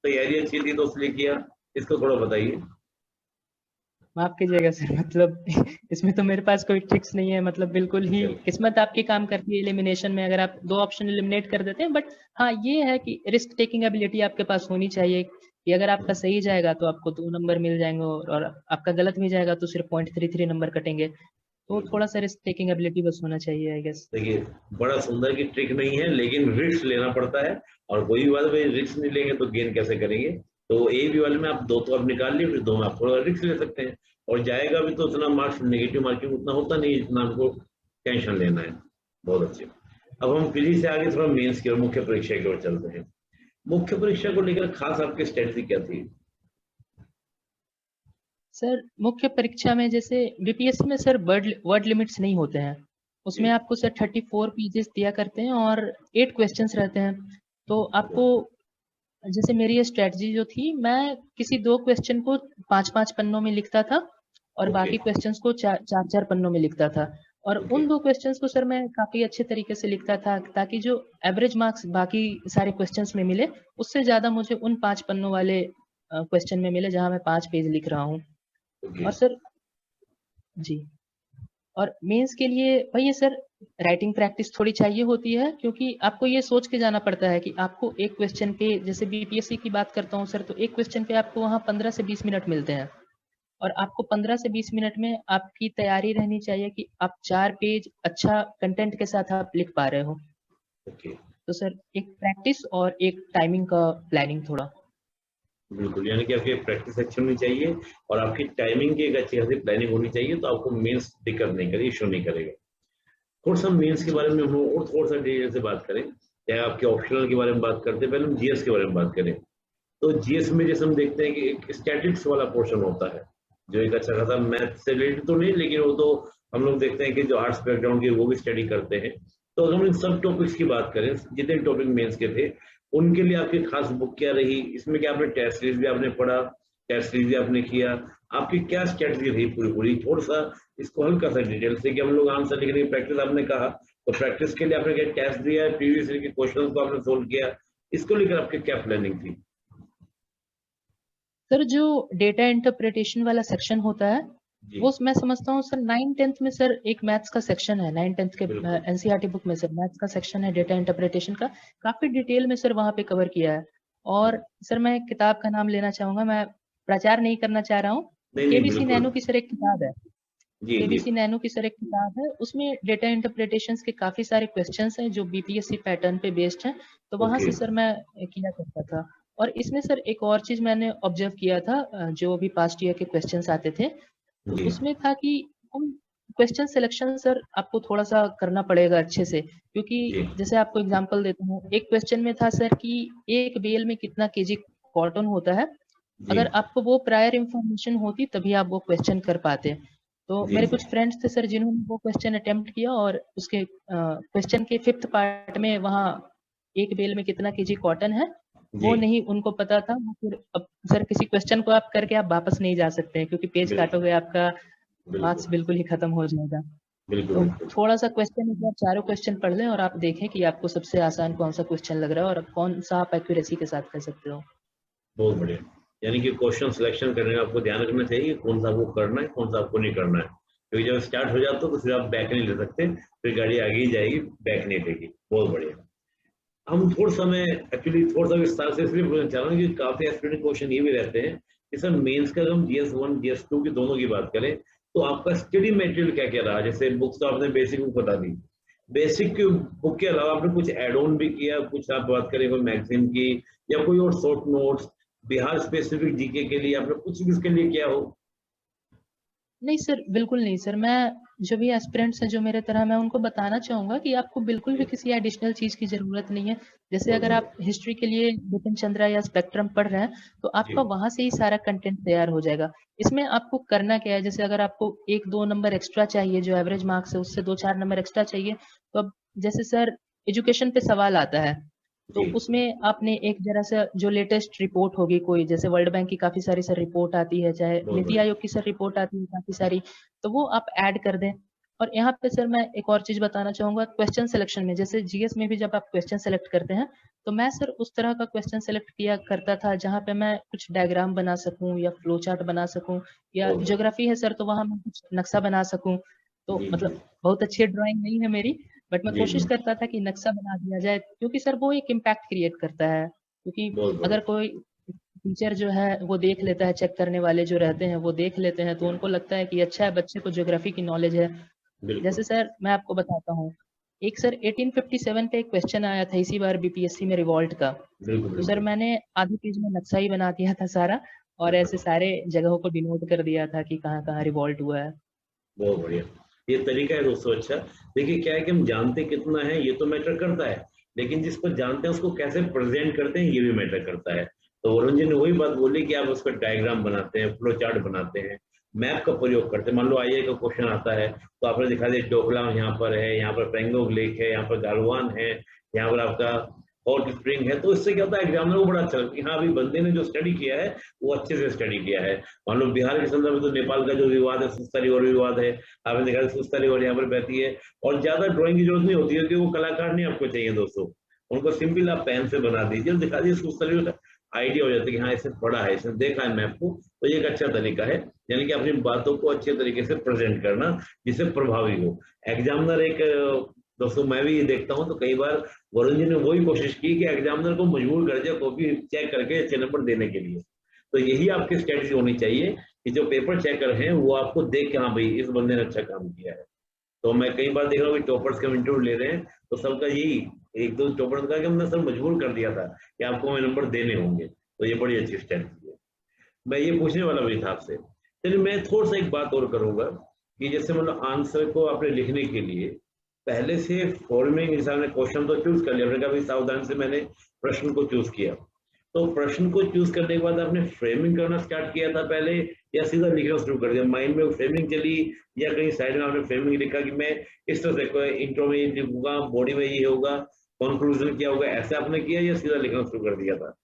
तैयारी अच्छी थी तो इसलिए किया? इसको थोड़ा बताइए। माफ कीजिएगा सर, मतलब इसमें तो मेरे पास कोई ट्रिक्स नहीं है, मतलब बिल्कुल ही चल। किस्मत आपकी काम करती है एलिमिनेशन में, अगर आप दो ऑप्शन एलिमिनेट कर देते हैं। बट हाँ ये है कि रिस्क टेकिंग एबिलिटी आपके पास होनी चाहिए कि अगर आपका सही जाएगा तो आपको 2 नंबर मिल जाएंगे, और आपका गलत भी जाएगा तो सिर्फ 0.33 नंबर कटेंगे। तो बिल्कुल। थोड़ा सा रिस्क टेकिंग एबिलिटी बस होना चाहिए आई गेस। देखिए, बड़ा सुंदर की ट्रिक नहीं है, लेकिन रिस्क लेना पड़ता है। और कोई भी बात, भाई रिस्क नहीं लेंगे तो गेन कैसे करेंगे? तो ए बी वाले में आप दो तो आप निकाल लिए, फिर दो में आप थोड़ा रिस्क ले सकते हैं। और जाएगा भी तो उतना मार्क्स, नेगेटिव मार्किंग उतना होता नहीं है जितना हमको टेंशन लेना है। बहुत अच्छे। अब हम पीजी से आगे थोड़ा मेंस की और मुख्य परीक्षा की ओर चलते हैं। मुख्य परीक्षा को लेकर खास आपकी स्ट्रेटजी क्या थी? सर मुख्य परीक्षा में जैसे बीपीएससी में सर वर्ड वर्ड लिमिट्स नहीं होते हैं, उसमें जी। आपको सर 34 पेजेस दिया करते हैं और 8 क्वेश्चंस रहते हैं। तो आपको, जैसे मेरी ये स्ट्रेटजी जो थी, मैं किसी 2 क्वेश्चन को 5-5 पन्नों में लिखता था और ओके। बाकी क्वेश्चंस को 4-4 पन्नों में लिखता था। और ओके। उन 2 क्वेश्चंस को सर मैं काफी अच्छे तरीके से लिखता था ताकि जो एवरेज मार्क्स बाकी सारे क्वेश्चंस में मिले, उससे ज्यादा मुझे उन 5 पन्नों वाले क्वेश्चन में मिले जहां मैं 5 पेज लिख रहा हूँ। ओके। और सर, जी, और मेंस के लिए वही है सर, राइटिंग प्रैक्टिस थोड़ी चाहिए होती है, क्योंकि आपको ये सोच के जाना पड़ता है कि आपको एक क्वेश्चन पे, जैसे बीपीएससी की बात करता हूँ सर, तो एक क्वेश्चन पे आपको वहाँ 15 से 20 मिनट मिलते हैं, और आपको 15 से 20 मिनट में आपकी तैयारी रहनी चाहिए कि आप 4 पेज अच्छा कंटेंट के साथ आप लिख पा रहे हो। ओके। तो सर एक प्रैक्टिस और एक टाइमिंग का प्लानिंग थोड़ा। बिल्कुल, यानी कि आपकी प्रैक्टिस अच्छी होनी चाहिए और आपकी टाइमिंग की एक अच्छी खासी प्लानिंग होनी चाहिए, तो आपको मेंस दिक्कत नहीं करेगी, इशू नहीं करेगा। थोड़ा सा मेंस के बारे में हम और थोड़ा सा डिटेल से बात करें, चाहे आपके ऑप्शनल के बारे में बात करते हैं, पहले हम जीएस के बारे में बात करें। तो जीएस में जैसे हम देखते हैं कि एक स्टैटिक्स वाला पोर्शन होता है, जो एक अच्छा खासा मैथ से रिलेटेड तो नहीं, लेकिन वो तो हम लोग देखते हैं कि जो आर्ट्स बैकग्राउंड के वो भी स्टडी करते हैं। तो अगर हम इन सब टॉपिक्स की बात करें, जितने टॉपिक मेंस के थे, उनके लिए आपकी खास बुक क्या रही, इसमें क्या आपने टेस्ट सीरीज भी आपने पढ़ा, टेस्ट सीरीज भी आपने किया, आपकी क्या स्ट्रेटजी रही पूरी पूरी, थोड़ा सा इसको हल्का सा डिटेल से, कि हम लोग आंसर लिखने की प्रैक्टिस आपने कहा, तो प्रैक्टिस के लिए आपने क्या टेस्ट दिया है, प्रीवियस ईयर के क्वेश्चन को आपने सोल्व किया, इसको लेकर आपकी क्या प्लानिंग थी? सर जो डेटा इंटरप्रिटेशन वाला सेक्शन होता है जी वो मैं समझता हूँ सर 9th-10th में सर एक मैथ्स का सेक्शन है, 9th-10th के बिल्कुल। एनसीईआरटी बुक में सर मैथ्स का सेक्शन है डेटा इंटरप्रिटेशन का, काफी डिटेल में सर वहाँ पे कवर किया है। और सर मैं एक किताब का नाम लेना चाहूंगा, मैं प्रचार नहीं करना चाह रहा हूँ, नहीं नहीं केबीसी बिल्कुल। नैनो की सर एक किताब है, जी जी। केबीसी नैनो की सर एक किताब है, उसमें डेटा इंटरप्रिटेशंस के काफी सारे क्वेश्चंस हैं जो बीपीएससी पैटर्न पे बेस्ड हैं, तो वहां ओके। से सर मैं किया करता था। और इसमें सर एक और चीज मैंने ऑब्जर्व किया था, जो भी पास्ट ईयर के क्वेश्चंस आते थे, तो जी उसमें था कि उन क्वेश्चन सिलेक्शन सर आपको थोड़ा सा करना पड़ेगा अच्छे से, क्योंकि जी जैसे आपको एग्जांपल देता हूँ, एक क्वेश्चन में था सर कि एक बेल में कितना केजी कॉटन होता है, जी अगर आपको वो प्रायर इंफॉर्मेशन होती तभी आप वो क्वेश्चन कर पाते। तो जी मेरे जी कुछ फ्रेंड्स थे सर जिन्होंने वो क्वेश्चन अटेम्प्ट किया, और उसके क्वेश्चन के 5th पार्ट में वहाँ एक बेल में कितना केजी कॉटन है जी वो नहीं उनको पता था। वो फिर अब सर किसी क्वेश्चन को आप करके आप वापस नहीं जा सकते हैं, क्योंकि पेज बिल्कुल काटोगे आपका बिल्कुल मार्क्स बिल्कुल ही खत्म हो जाएगा। बिल्कुल तो बिल्कुल। थोड़ा सा क्वेश्चन एक बार चारों क्वेश्चन पढ़ लें और आप देखें कि आपको सबसे आसान कौन सा क्वेश्चन लग रहा है और कौन सा आप एक्यूरेसी के साथ कर सकते हो। बहुत बढ़िया। यानी कि क्वेश्चन सिलेक्शन करने में आपको ध्यान रखना चाहिए कि कौन सा आपको करना है, कौन सा आपको नहीं करना है, क्योंकि जब स्टार्ट हो जाता है तो फिर आप बैक नहीं ले सकते, फिर गाड़ी आगे ही जाएगी, बैक नहीं लेगी। बहुत बढ़िया। हम थोड़ा समय एक्चुअली थोड़ा सा विस्तार से इसलिए बोलना चाह रहा हूँ कि काफी एस्पिरेंट क्वेश्चन ये भी रहते हैं कि सर मेंस का हम GS1 GS2 की दोनों की बात करें, तो आपका स्टडी मटेरियल क्या क्या रहा? जैसे बुक्स तो आपने बेसिक बुक बता दी, बेसिक की बुक के अलावा आपने कुछ एड ऑन भी किया, कुछ आप बात करें कोई मैगजीन की या कोई और short notes, Bihar specific GK के लिए आपने कुछ भी इसके लिए किया हो? नहीं सर, बिल्कुल नहीं सर। मैं जो भी एस्पिरेंट्स हैं जो मेरे तरह, मैं उनको बताना चाहूँगा कि आपको बिल्कुल भी जी, किसी एडिशनल चीज़ की ज़रूरत नहीं है। जैसे बहुत अगर बढ़िया। आप हिस्ट्री के लिए बिपिन चंद्रा या स्पेक्ट्रम पढ़ रहे हैं, तो जी आपका वहाँ से ही सारा कंटेंट तैयार हो जाएगा। इसमें आपको करना क्या है, जैसे अगर आपको 1-2 नंबर एक्स्ट्रा चाहिए, जो एवरेज मार्क्स है उससे 2-4 नंबर एक्स्ट्रा चाहिए, तो अब जैसे सर एजुकेशन पे सवाल आता है, तो जी उसमें आपने एक जरा सा जो लेटेस्ट रिपोर्ट होगी कोई, जैसे वर्ल्ड बैंक की काफ़ी सारी सर रिपोर्ट आती है, चाहे बहुत नीति बढ़िया। आयोग की सर रिपोर्ट आती है काफ़ी सारी, तो वो आप ऐड कर दें। और यहाँ पे सर मैं एक और चीज़ बताना चाहूँगा, क्वेश्चन सिलेक्शन में, जैसे जीएस में भी जब आप क्वेश्चन सेलेक्ट करते हैं, तो मैं सर उस तरह का क्वेश्चन सेलेक्ट किया करता था जहाँ पे मैं कुछ डायग्राम बना सकूँ या फ्लो चार्ट बना सकूँ, या बहुत बढ़िया। ज्योग्राफी है सर तो वहाँ मैं कुछ नक्शा बना सकूँ। तो जी जी मतलब बहुत अच्छी ड्राइंग नहीं है मेरी, बट मैं जी कोशिश जी। करता था कि नक्शा बना दिया जाए, क्योंकि सर वो एक इम्पैक्ट क्रिएट करता है। क्योंकि बहुत अगर बढ़िया। कोई टीचर जो है वो देख लेता है, चेक करने वाले जो रहते हैं वो देख लेते हैं, तो उनको लगता है कि अच्छा है, बच्चे को ज्योग्राफी की नॉलेज है। जैसे बिल्कुल सर मैं आपको बताता हूँ, एक सर 1857 पे एक क्वेश्चन आया था इसी बार बीपीएससी में रिवॉल्ट का, बिल्कुल तो सर बिल्कुल। मैंने आधे पेज में नक्शा ही बना दिया था सारा, और ऐसे सारे जगहों को डिनोट कर दिया था कि कहाँ कहाँ रिवॉल्ट हुआ है। बहुत बढ़िया। ये तरीका है दोस्तों अच्छा। देखिए क्या है कि हम जानते कितना है ये तो मैटर करता है, लेकिन जिसको जानते हैं उसको कैसे प्रेजेंट करते हैं ये भी मैटर करता है। तो वरुण जी ने वही बात बोली कि आप उसका डायग्राम बनाते हैं, फ्लो चार्ट बनाते हैं, मैप का प्रयोग करते हैं। मान लो आईए का क्वेश्चन आता है तो आपने दिखा दिया डोकलाम यहाँ पर है, यहाँ पर पेंगोंग लेक है, यहाँ पर गालवान है, यहाँ पर आपका हॉट स्प्रिंग है। तो इससे क्या होता है एग्जामिनर को बड़ा अच्छा लगता है कि हाँ अभी बंदे ने जो स्टडी किया है वो अच्छे से स्टडी किया है। मान लो बिहार के संदर्भ में तो नेपाल का जो विवाद है, सुस्ता रिवर विवाद है, आपने देखा सुस्ता रिवर यहाँ पर बहती है, और ज्यादा ड्राइंग की जरूरत नहीं होती है क्योंकि वो कलाकार नहीं आपको चाहिए दोस्तों, उनको सिंपल आप पेन से बना दीजिए और दिखा दीजिए सुस्ता रिवर, आइडिया हो जाता है कि हाँ इसने पढ़ा है, इसने देखा है मैप को, तो ये एक अच्छा तरीका है। यानी कि अपनी बातों को अच्छे तरीके से प्रेजेंट करना जिससे प्रभावी हो। एग्जामिनर एक दोस्तों मैं भी ये देखता हूँ तो कई बार वरुण जी ने वही कोशिश की कि एग्जामिनर को मजबूर कर दिया कॉपी चेक करके अच्छे नंबर देने के लिए। तो यही आपकी स्ट्रेटजी होनी चाहिए कि जो पेपर चेकर हैं वो आपको देख के हाँ भाई इस बंदे ने अच्छा काम किया है। तो मैं कई बार देख रहा हूँ कि टॉपर्स के इंटरव्यू ले रहे हैं तो सबका यही, एक दो टॉपर ने कहा कि हमने सर मजबूर कर दिया था कि आपको हमें नंबर देने होंगे। तो ये बड़ी अच्छी स्ट्रेटजी है। मैं ये पूछने वाला भी था आपसे। चलिए मैं थोड़ा सा एक बात और करूंगा कि जैसे मतलब आंसर को आपने लिखने के लिए पहले से फॉर्मिंग हिसाब ने क्वेश्चन तो चूज कर लिया, आपने काफी सावधानी से मैंने प्रश्न को चूज किया, तो प्रश्न को चूज करने के बाद आपने फ्रेमिंग करना स्टार्ट किया था पहले, या सीधा लिखना शुरू कर दिया? माइंड में फ्रेमिंग चली, या कहीं साइड में आपने फ्रेमिंग लिखा कि मैं इस तरह से इंट्रो में ये लिखूंगा, बॉडी में ये होगा, कंक्लूजन क्या होगा, ऐसे आपने किया या सीधा लिखना शुरू कर दिया था?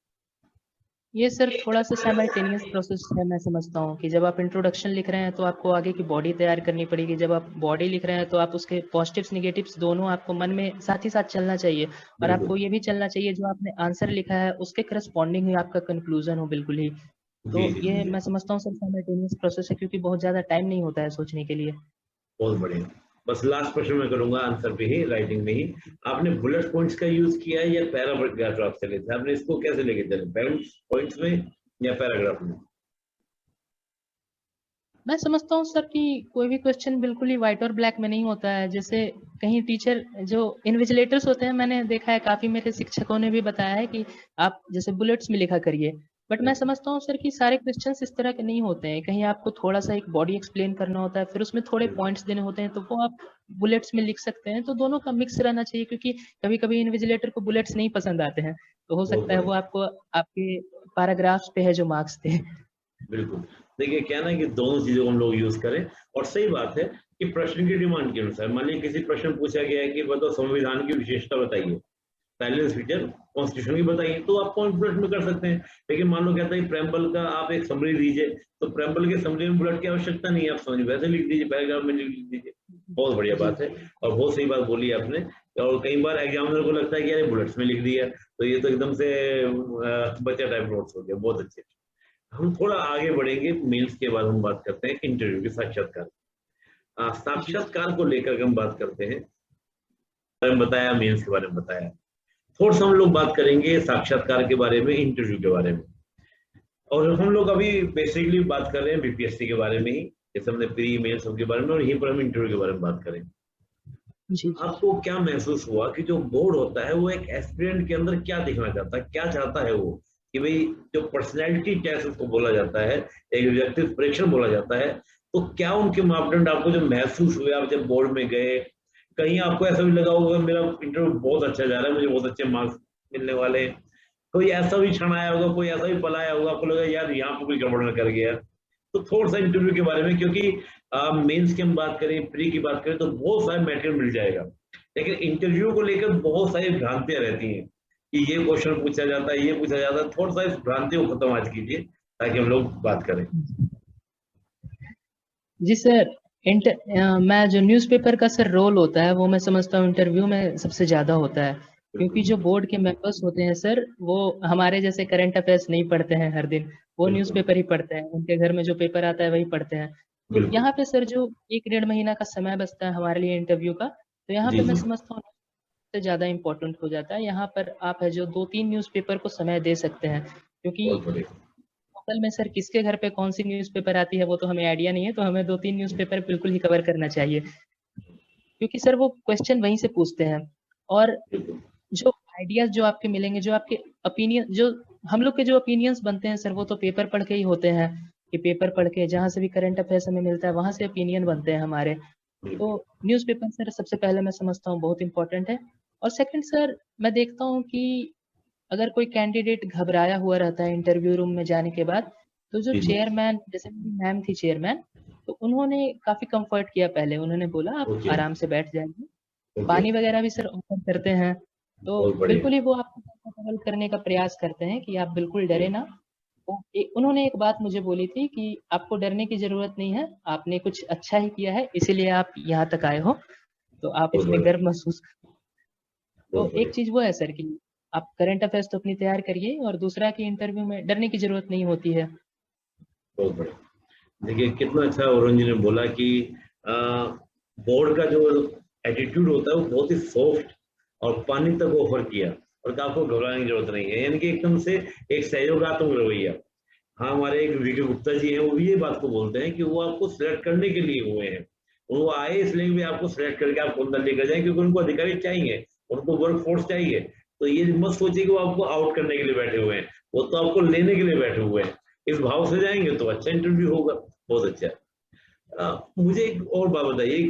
ये सर थोड़ा-सा साइमल्टेनियस प्रोसेस है, मैं समझता हूँ कि जब आप इंट्रोडक्शन लिख रहे हैं तो आपको आगे की बॉडी तैयार करनी पड़ेगी। जब आप बॉडी लिख रहे हैं तो आप उसके पॉजिटिव्स, नेगेटिव्स दोनों आपको मन में साथ ही साथ चलना चाहिए, और बिल्कुल। आपको ये भी चलना चाहिए जो आपने आंसर लिखा है उसके करस्पॉन्डिंग ही आपका कंक्लूजन हो बिल्कुल ही। जी तो जी ये जी, मैं समझता हूँ सर साइमल्टेनियस प्रोसेस है, क्योंकि बहुत ज़्यादा टाइम नहीं होता है सोचने के लिए। बहुत बढ़िया। बस लास्ट क्वेश्चन मैं करूंगा आंसर पे ही, राइटिंग में ही। आपने बुलेट पॉइंट्स का यूज किया है या पैराग्राफ आप चले थे? आपने इसको कैसे लेके चले, पॉइंट्स में या पैराग्राफ में? मैं समझता हूँ सर कि कोई भी क्वेश्चन बिल्कुल ही व्हाइट और ब्लैक में नहीं होता है। जैसे कहीं टीचर जो इन्विजिलेटर्स होते हैं, मैंने देखा है काफ़ी मेरे शिक्षकों ने भी बताया है कि आप जैसे बुलेट्स में लिखा करिए। बट मैं समझता हूँ सर कि सारे क्वेश्चंस इस तरह के नहीं होते हैं। कहीं आपको थोड़ा-सा एक बॉडी एक्सप्लेन करना होता है, फिर उसमें थोड़े पॉइंट्स देने होते हैं, तो वो आप बुलेट्स में लिख सकते हैं। तो दोनों का मिक्स रहना चाहिए, क्योंकि कभी-कभी इन्विजिलेटर को बुलेट्स नहीं पसंद आते हैं। तो हो बहुत सकता है वो बढ़िया, आपको आपके पैराग्राफ्स पे है जो मार्क्स दें। बिल्कुल। देखिए क्या है ना कि दोनों चीजों को हम लोग यूज करें, और सही बात है कि प्रश्न की डिमांड के अनुसार, मान लीजिए किसी प्रश्न पूछा गया है कि बताओ संविधान की विशेषता बताइए, साइलेंस फीचर कॉन्स्टिट्यूशन की बताइए, तो आप पॉइंट बुलेट में कर सकते हैं। लेकिन मान लो कहता है प्रेम्बल का आप एक समरी दीजिए, तो प्रेम्बल के समरी में बुलेट की आवश्यकता नहीं है, आप समझ वैसे लिख दीजिए, पैराग्राफ में लिख दीजिए। बहुत बढ़िया जी। बात है, और बहुत सही बात बोली आपने। और कई बार एग्जामिनर को लगता है कि अरे बुलेट्स में लिख दिया, तो ये तो एकदम से बच्चा टाइप नोट्स हो गया। बहुत अच्छे। हम थोड़ा आगे बढ़ेंगे, मेंस के बाद हम बात करते हैं इंटरव्यू के साक्षात्कार। जी। साक्षात्कार को लेकर के हम बात करते हैं, बारे में बताया, मेंस के बारे में बताया, थोड़ा सा हम लोग बात करेंगे साक्षात्कार के बारे में, इंटरव्यू के बारे में। और हम लोग अभी बेसिकली बात कर रहे हैं बीपीएससी के बारे में ही, जैसे हमने प्री मेंस के बारे में, और यहीं पर हम इंटरव्यू के बारे में बात करें। जी। आपको क्या महसूस हुआ कि जो बोर्ड होता है वो एक एस्पिरेंट के अंदर क्या दिखना चाहता है, क्या चाहता है वो, कि भाई जो पर्सनैलिटी टेस्ट उसको बोला जाता है, एक व्यक्तित्व परीक्षण बोला जाता है, तो क्या उनके मापदंड आपको जो महसूस हुए आप जब बोर्ड में गए? कहीं आपको ऐसा भी लगा होगा मेरा इंटरव्यू बहुत अच्छा जा रहा है, मुझे बहुत अच्छे मार्क्स मिलने वाले हैं? कोई ऐसा भी क्षण आया होगा, कोई ऐसा भी पल आया होगा, आपको लगा यार यहाँ पे कोई गड़बड़ न कर गया? तो थोड़ा सा इंटरव्यू के बारे में, क्योंकि मेंस की हम बात करें, प्री की बात करें, तो बहुत सारे मटेरियल मिल जाएगा, लेकिन इंटरव्यू को लेकर बहुत सारी भ्रांतियां रहती हैं कि ये क्वेश्चन पूछा जाता है, ये पूछा जाता है। थोड़ा सा इस भ्रांतियों को खत्म आज कीजिए ताकि हम लोग बात करें। जी सर, मैं जो न्यूज़पेपर का सर रोल होता है वो मैं समझता हूँ इंटरव्यू में सबसे ज़्यादा होता है। क्योंकि जो बिल्कुल बोर्ड के मेंबर्स होते हैं सर, वो हमारे जैसे करंट अफेयर्स नहीं पढ़ते हैं हर दिन, वो बिल्कुल न्यूज़पेपर ही पढ़ते हैं। उनके घर में जो पेपर आता है वही पढ़ते हैं। तो बिल्कुल। यहाँ पे सर जो 1 डेढ़ महीना का समय बचता है हमारे लिए इंटरव्यू का, तो यहाँ जी पे मैं जी, समझता हूँ सबसे ज़्यादा इम्पोर्टेंट हो जाता है। यहाँ पर आप है जो 2-3 न्यूज़पेपर को समय दे सकते हैं। क्योंकि बहुत बढ़िया। लोकल में सर किसके घर पे कौन-सी न्यूज़पेपर आती है वो तो हमें आइडिया नहीं है, तो हमें 2-3 न्यूज़पेपर बिल्कुल ही कवर करना चाहिए। क्योंकि सर वो क्वेश्चन वहीं से पूछते हैं, और बिल्कुल जो आइडियाज़ जो आपके मिलेंगे, जो आपके ओपिनियन जो हम लोग के जो ओपिनियंस बनते हैं सर, वो तो पेपर पढ़ के ही होते हैं, कि पेपर पढ़ के जहाँ से भी करंट अफेयर्स हमें मिलता है, वहाँ से ओपिनियन बनते हैं हमारे। बिल्कुल। तो न्यूज़पेपर सर सबसे पहले मैं समझता हूँ बहुत इम्पोर्टेंट है। और सेकंड सर, मैं देखता हूँ कि अगर कोई कैंडिडेट घबराया हुआ रहता है इंटरव्यू रूम में जाने के बाद, तो जो जी जी। चेयरमैन, जैसे मेरी मैम थी चेयरमैन, तो उन्होंने काफ़ी कम्फर्ट किया पहले। उन्होंने बोला आप ओके आराम से बैठ जाइए। ओके। पानी वगैरह भी सर ऑफ़र करते हैं। तो बहुत बढ़िया। बिल्कुल ही वो आपको कंफर्टेबल करने का प्रयास करते हैं कि आप बिल्कुल डरे जी ना। तो उन्होंने एक बात मुझे बोली थी कि आपको डरने की ज़रूरत नहीं है, आपने कुछ अच्छा ही किया है, इसीलिए आप यहाँ तक आए हो, तो आप बहुत इसमें बढ़िया। गर्व महसूस। तो बहुत एक बढ़िया। चीज़ वो है सर कि आप करंट अफेयर्स तो अपनी तैयार करिए, और दूसरा कि इंटरव्यू में डरने की ज़रूरत नहीं होती है। बहुत बढ़िया। देखिए कितना अच्छा वरुण जी ने बोला कि बोर्ड का जो एटीट्यूड होता है वो बहुत ही सॉफ्ट और पानी तक ऑफर किया, और आपको घबराने की जरूरत नहीं है, यानी कि एकदम से एक सहयोगात्मक रवैया। हाँ, हमारे एक वीके गुप्ता जी हैं, वो भी ये बात को बोलते हैं कि वो आपको सिलेक्ट करने के लिए हुए हैं, वो आए इसलिए भी आपको सिलेक्ट करके आपको अंदर लेकर जाए, क्योंकि उनको अधिकारी चाहिए, उनको वर्क फोर्स चाहिए। तो ये मत सोचिए कि वो आपको आउट करने के लिए बैठे हुए हैं, वो तो आपको लेने के लिए बैठे हुए हैं। इस भाव से जाएंगे तो अच्छा इंटरव्यू होगा। बहुत अच्छा। मुझे एक और बात बताइए,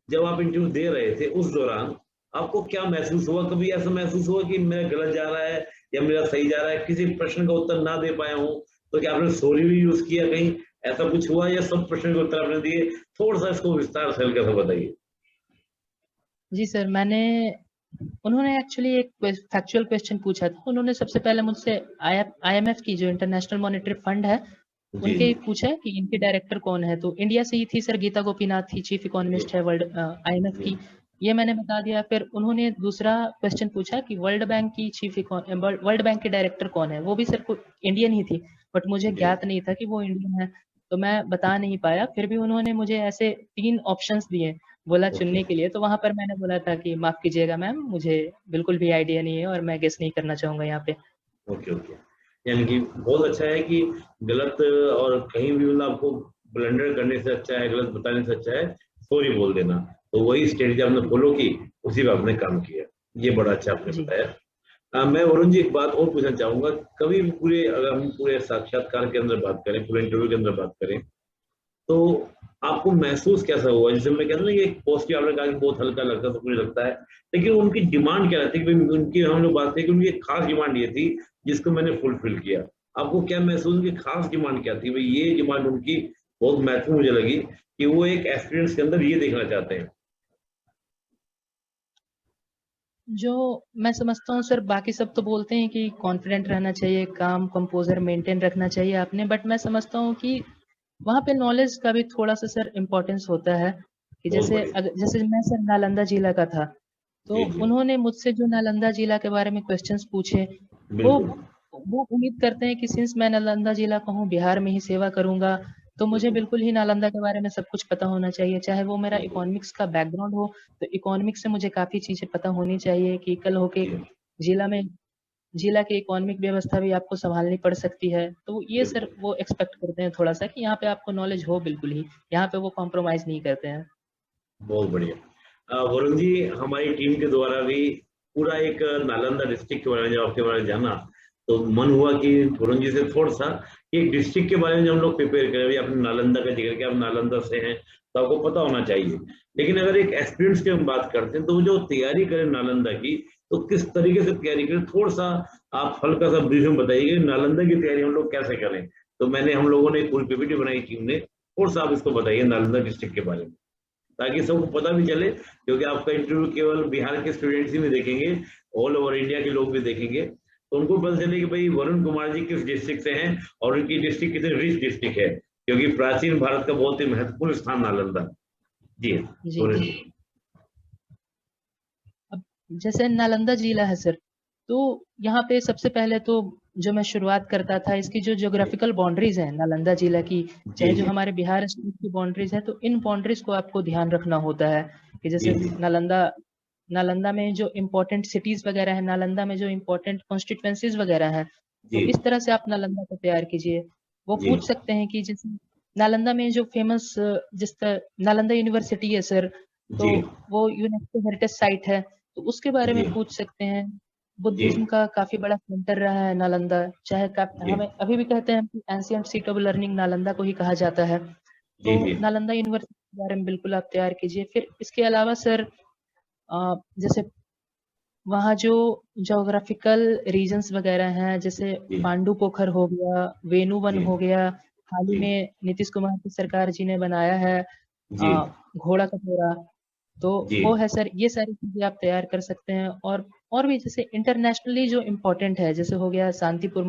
जब आप इंटरव्यू दे रहे थे उस दौरान आपको क्या महसूस हुआ? कभी ऐसा महसूस हुआ कि मेरा गलत जा रहा है या मेरा सही जा रहा है, किसी प्रश्न का उत्तर ना दे पाया हूँ, तो क्या आपने सॉरी भी यूज किया कहीं? ऐसा कुछ हुआ या सब प्रश्न के उत्तर आपने दिए? थोड़ा सा इसको विस्तार से हल्का सा बताइए। जी सर, मैंने उन्होंने एक्चुअली एक फैक्चुअल क्वेश्चन पूछा था। उन्होंने सबसे पहले मुझसे IMF की जो इंटरनेशनल मॉनेटरी फंड है, जी उनके पूछा कि इनके डायरेक्टर कौन है, तो इंडिया से ही थी सर, गीता गोपीनाथ थी, चीफ इकोनॉमिस्ट है वर्ल्ड IMF की। ये मैंने बता दिया। फिर उन्होंने दूसरा क्वेश्चन पूछा कि वर्ल्ड बैंक की वर्ल्ड बैंक के डायरेक्टर कौन है। वो भी सर को इंडियन ही थी, बट मुझे जी ज्ञात नहीं था कि वो इंडियन है, तो मैं बता नहीं पाया। फिर भी उन्होंने मुझे ऐसे 3 ऑप्शंस दिए, बोला ओके चुनने के लिए। तो वहां पर मैंने बोला था कि माफ कीजिएगा मैम, मुझे बिल्कुल भी आइडिया नहीं है और मैं गेस नहीं करना चाहूंगा यहाँ पे। Okay okay. यानी कि बहुत अच्छा है कि गलत और कहीं भी मतलब आपको ब्लंडर करने से अच्छा है, गलत बताने से अच्छा है सॉरी बोल देना। तो वही स्ट्रेटेजी आपने फॉलो की, उसी पे आपने काम किया। ये बड़ा अच्छा आपने जी बताया। मैं वरुण जी एक बात और पूछना चाहूंगा। कभी भी पूरे, अगर हम पूरे साक्षात्कार के अंदर बात करें, पूरे इंटरव्यू के अंदर बात करें, तो आपको महसूस कैसा हुआ? जैसे मैं कहता हूँ ना कि एक पॉजिटिव आपने कहा कि बहुत हल्का लगता है, सब कुछ लगता है, लेकिन उनकी डिमांड क्या रहती है? कि भाई उनकी, हम लोग बात करें कि उनकी एक खास डिमांड ये थी जिसको मैंने फुलफिल किया। आपको क्या महसूस, उनकी खास डिमांड क्या थी? भाई ये डिमांड उनकी बहुत महत्वपूर्ण मुझे लगी कि वो एक एक्सपीरियंस के अंदर ये देखना चाहते हैं। जो मैं समझता हूँ सर, बाकी सब तो बोलते हैं कि कॉन्फिडेंट रहना चाहिए, काम कंपोजर मेंटेन रखना चाहिए आपने, बट मैं समझता हूँ कि वहाँ पे नॉलेज का भी थोड़ा सा सर इम्पोर्टेंस होता है। कि बहुत जैसे बढ़िया। जैसे मैं सर नालंदा जिला का था, तो जी जी। उन्होंने मुझसे जो नालंदा जिला के बारे में क्वेश्चंस पूछे, वो बिल्कुल वो उम्मीद करते हैं कि सिंस मैं नालंदा जिला का हूँ, बिहार में ही सेवा करूंगा, तो मुझे बिल्कुल बिल्कुल ही नालंदा के बारे में सब कुछ पता होना चाहिए। चाहे वो मेरा बिल्कुल। इकोनॉमिक्स का बैकग्राउंड हो, तो इकोनॉमिक्स से मुझे काफी चीजें पता होनी चाहिए कि कल होके जी जिला में जिला की इकोनॉमिक व्यवस्था भी आपको संभालनी पड़ सकती है। तो ये सर बिल्कुल। वो एक्सपेक्ट करते हैं थोड़ा सा कि यहाँ पे आपको नॉलेज हो बिल्कुल ही, यहाँ पे वो कॉम्प्रोमाइज नहीं करते हैं। बहुत बढ़िया। वरुण जी, हमारी टीम के द्वारा भी पूरा एक नालंदा डिस्ट्रिक्ट के बारे में जब आपके बारे में जाना, तो मन हुआ कि वरुण जी से थोड़ा सा एक डिस्ट्रिक्ट के बारे में जब हम लोग प्रिपेयर करें, भाई आपने नालंदा का जिक्र किया, आप नालंदा से हैं तो आपको पता होना चाहिए। लेकिन अगर एक एक्सपीरियंस की हम बात करते हैं, तो वो जो तैयारी करें नालंदा की, तो किस तरीके से तैयारी करें, थोड़ा सा आप हल्का सा ब्रीफ में बताइए कि नालंदा की तैयारी हम लोग कैसे करें। तो मैंने, हम लोगों ने एक पूरी पीपीटी बनाई टीम ने, थोड़ा सा आप इसको बताइए नालंदा डिस्ट्रिक्ट के बारे में, ताकि सबको पता भी चले। क्योंकि आपका इंटरव्यू केवल बिहार के स्टूडेंट्स ही नहीं देखेंगे, ऑल ओवर इंडिया के लोग भी देखेंगे, तो उनको पता चले कि भाई वरुण कुमार जी किस डिस्ट्रिक्ट से हैं और उनकी डिस्ट्रिक्ट कितनी रिच डिस्ट्रिक्ट है, क्योंकि प्राचीन भारत का बहुत ही महत्वपूर्ण स्थान नालंदा। जी जी। वरुण जी। अब जैसे नालंदा जिला है सर, तो यहाँ पे सबसे पहले तो जो मैं शुरुआत करता था, इसकी जो ज्योग्राफिकल बाउंड्रीज है नालंदा जिला की, जी चाहे जो जी हमारे बिहार स्टेट की बाउंड्रीज है, तो इन बाउंड्रीज को आपको ध्यान रखना होता है। कि जी जैसे जी नालंदा नालंदा में जो इम्पोर्टेंट सिटीज वगैरह है, नालंदा में जो इम्पोर्टेंट कॉन्स्टिट्यूएंसीज वगैरह है, जी तो इस तरह से आप नालंदा को तैयार कीजिए। वो जी पूछ सकते हैं कि जैसे नालंदा में जो फेमस नालंदा यूनिवर्सिटी है सर, तो जी वो यूनेस्को हेरिटेज साइट है, तो उसके बारे में जी पूछ सकते हैं। जी बुद्धिज्म का काफी बड़ा सेंटर रहा है नालंदा, चाहे जी हमें अभी भी कहते हैं कि ancient seat of learning Nalanda को ही कहा जाता है। जी तो जी नालंदा यूनिवर्सिटी के बारे में बिल्कुल आप तैयार कीजिए। फिर इसके अलावा सर, जैसे वहाँ जो ज्योग्राफिकल रीजन्स वगैरह हैं, जैसे जी पांडु पोखर हो गया, वेणुवन जी हो गया, हाल ही जी में नीतीश कुमार की सरकार जी ने बनाया है जी घोड़ा कटोरा, तो जी वो है सर। ये सारी चीजें आप तैयार कर सकते हैं। और भी जैसे इंटरनेशनली जो इम्पोर्टेंट है, जैसे हो गया शांतिपुर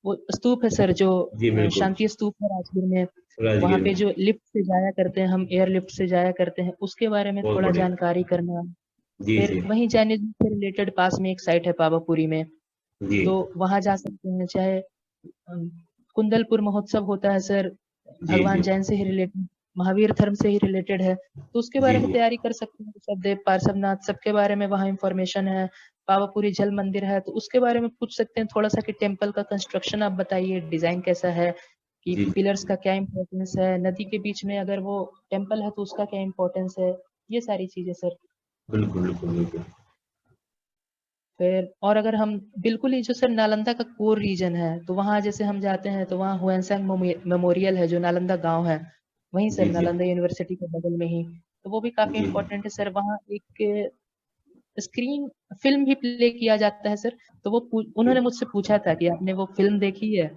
वो स्तूप है सर, जो जी बिल्कुल। शांति स्तूप है राजगीर में। वहाँ राजगीर पे में। जो लिफ्ट से जाया करते हैं, हम एयर लिफ्ट से जाया करते हैं, उसके बारे में बहुत थोड़ा बढ़िया। जानकारी करना। जी फिर जी वहीं जैनिज्म से रिलेटेड पास में एक साइट है पावापुरी में, जी तो वहां जा सकते हैं। चाहे कुंदलपुर महोत्सव होता है सर, जी भगवान जी जैन से ही रिलेटेड, महावीर धर्म से ही रिलेटेड है, तो उसके जी बारे में जी तैयारी कर सकते हैं। ऋषभदेव, पार्श्वनाथ, सबके बारे में वहाँ इंफॉर्मेशन है। पावापुरी जल मंदिर है, तो उसके बारे में पूछ सकते हैं थोड़ा सा कि टेम्पल का कंस्ट्रक्शन आप बताइए, डिजाइन कैसा है, कि जी पिलर्स का क्या इम्पोर्टेंस है, नदी के बीच में अगर वो टेम्पल है तो उसका क्या इम्पोर्टेंस है। ये सारी चीजें सर। बिल्कुल बिल्कुल बिल्कुल। फिर और अगर हम बिल्कुल ही जो सर नालंदा का कोर रीजन है, तो वहाँ जैसे हम जाते हैं तो वहाँ हुएंसांग मेमोरियल है, जो नालंदा गांव है, वहीं सर जी जी नालंदा यूनिवर्सिटी के बगल में ही, तो वो भी काफ़ी जी जी। इम्पोर्टेंट है सर। वहाँ एक स्क्रीन फ़िल्म भी प्ले किया जाता है सर। तो वो उन्होंने मुझसे पूछा था कि आपने वो फ़िल्म देखी है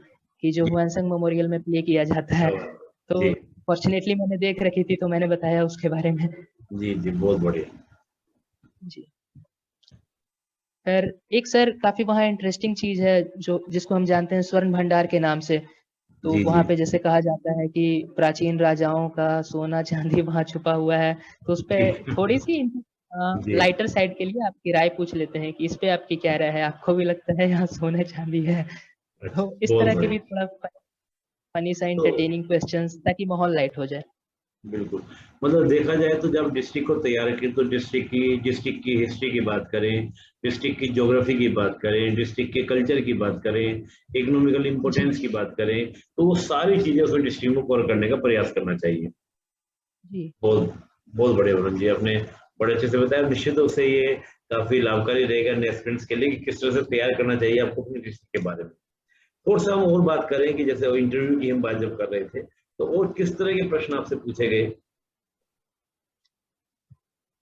कि जो जी हुआनसांग मेमोरियल में प्ले किया जाता है? क्या बात है। तो जी फ़ॉर्च्युनेटली मैंने देख रखी थी, तो मैंने बताया उसके बारे में। जी जी, बहुत बढ़िया। जी। सर एक सर काफ़ी वहाँ इंटरेस्टिंग चीज़ है जो जिसको हम जानते हैं स्वर्ण भंडार के नाम से। तो जी वहाँ जी पे जैसे कहा जाता है कि प्राचीन राजाओं का सोना-चांदी वहाँ छुपा हुआ है। तो उसपे जी थोड़ी-सी जी। लाइटर साइड के लिए आपकी राय पूछ लेते हैं कि इस पे आपकी क्या राय है? आपको भी लगता है यहाँ सोना-चांदी है? अच्छा, तो इस बहुत तरह के बढ़िया। भी थोड़ा फनी सा तो एंटरटेनिंग क्वेश्चंस ताकि माहौल लाइट हो जाए। बिल्कुल, मतलब देखा जाए तो जब डिस्ट्रिक्ट को तैयार किए तो डिस्ट्रिक्ट की हिस्ट्री की बात करें, डिस्ट्रिक्ट की ज्योग्राफी की बात करें, डिस्ट्रिक्ट के कल्चर की बात करें, इकोनॉमिकल जी, इम्पोर्टेंस की बात करें, तो वो सारी चीज़ें उसमें डिस्ट्रिक्ट को कवर करने का प्रयास करना चाहिए। जी, बहुत बहुत बढ़िया वरुण जी, आपने बड़े अच्छे से बताया। निश्चित रूप से ये काफ़ी लाभकारी रहेगा नए एस्पिरेंट्स के लिए कि किस तरह से तैयार करना चाहिए आपको अपने डिस्ट्रिक्ट के बारे में। थोड़ा-सा हम और बात करें कि जैसे इंटरव्यू की हम बात जब कर रहे थे, तो और किस तरह के प्रश्न आपसे पूछे गए?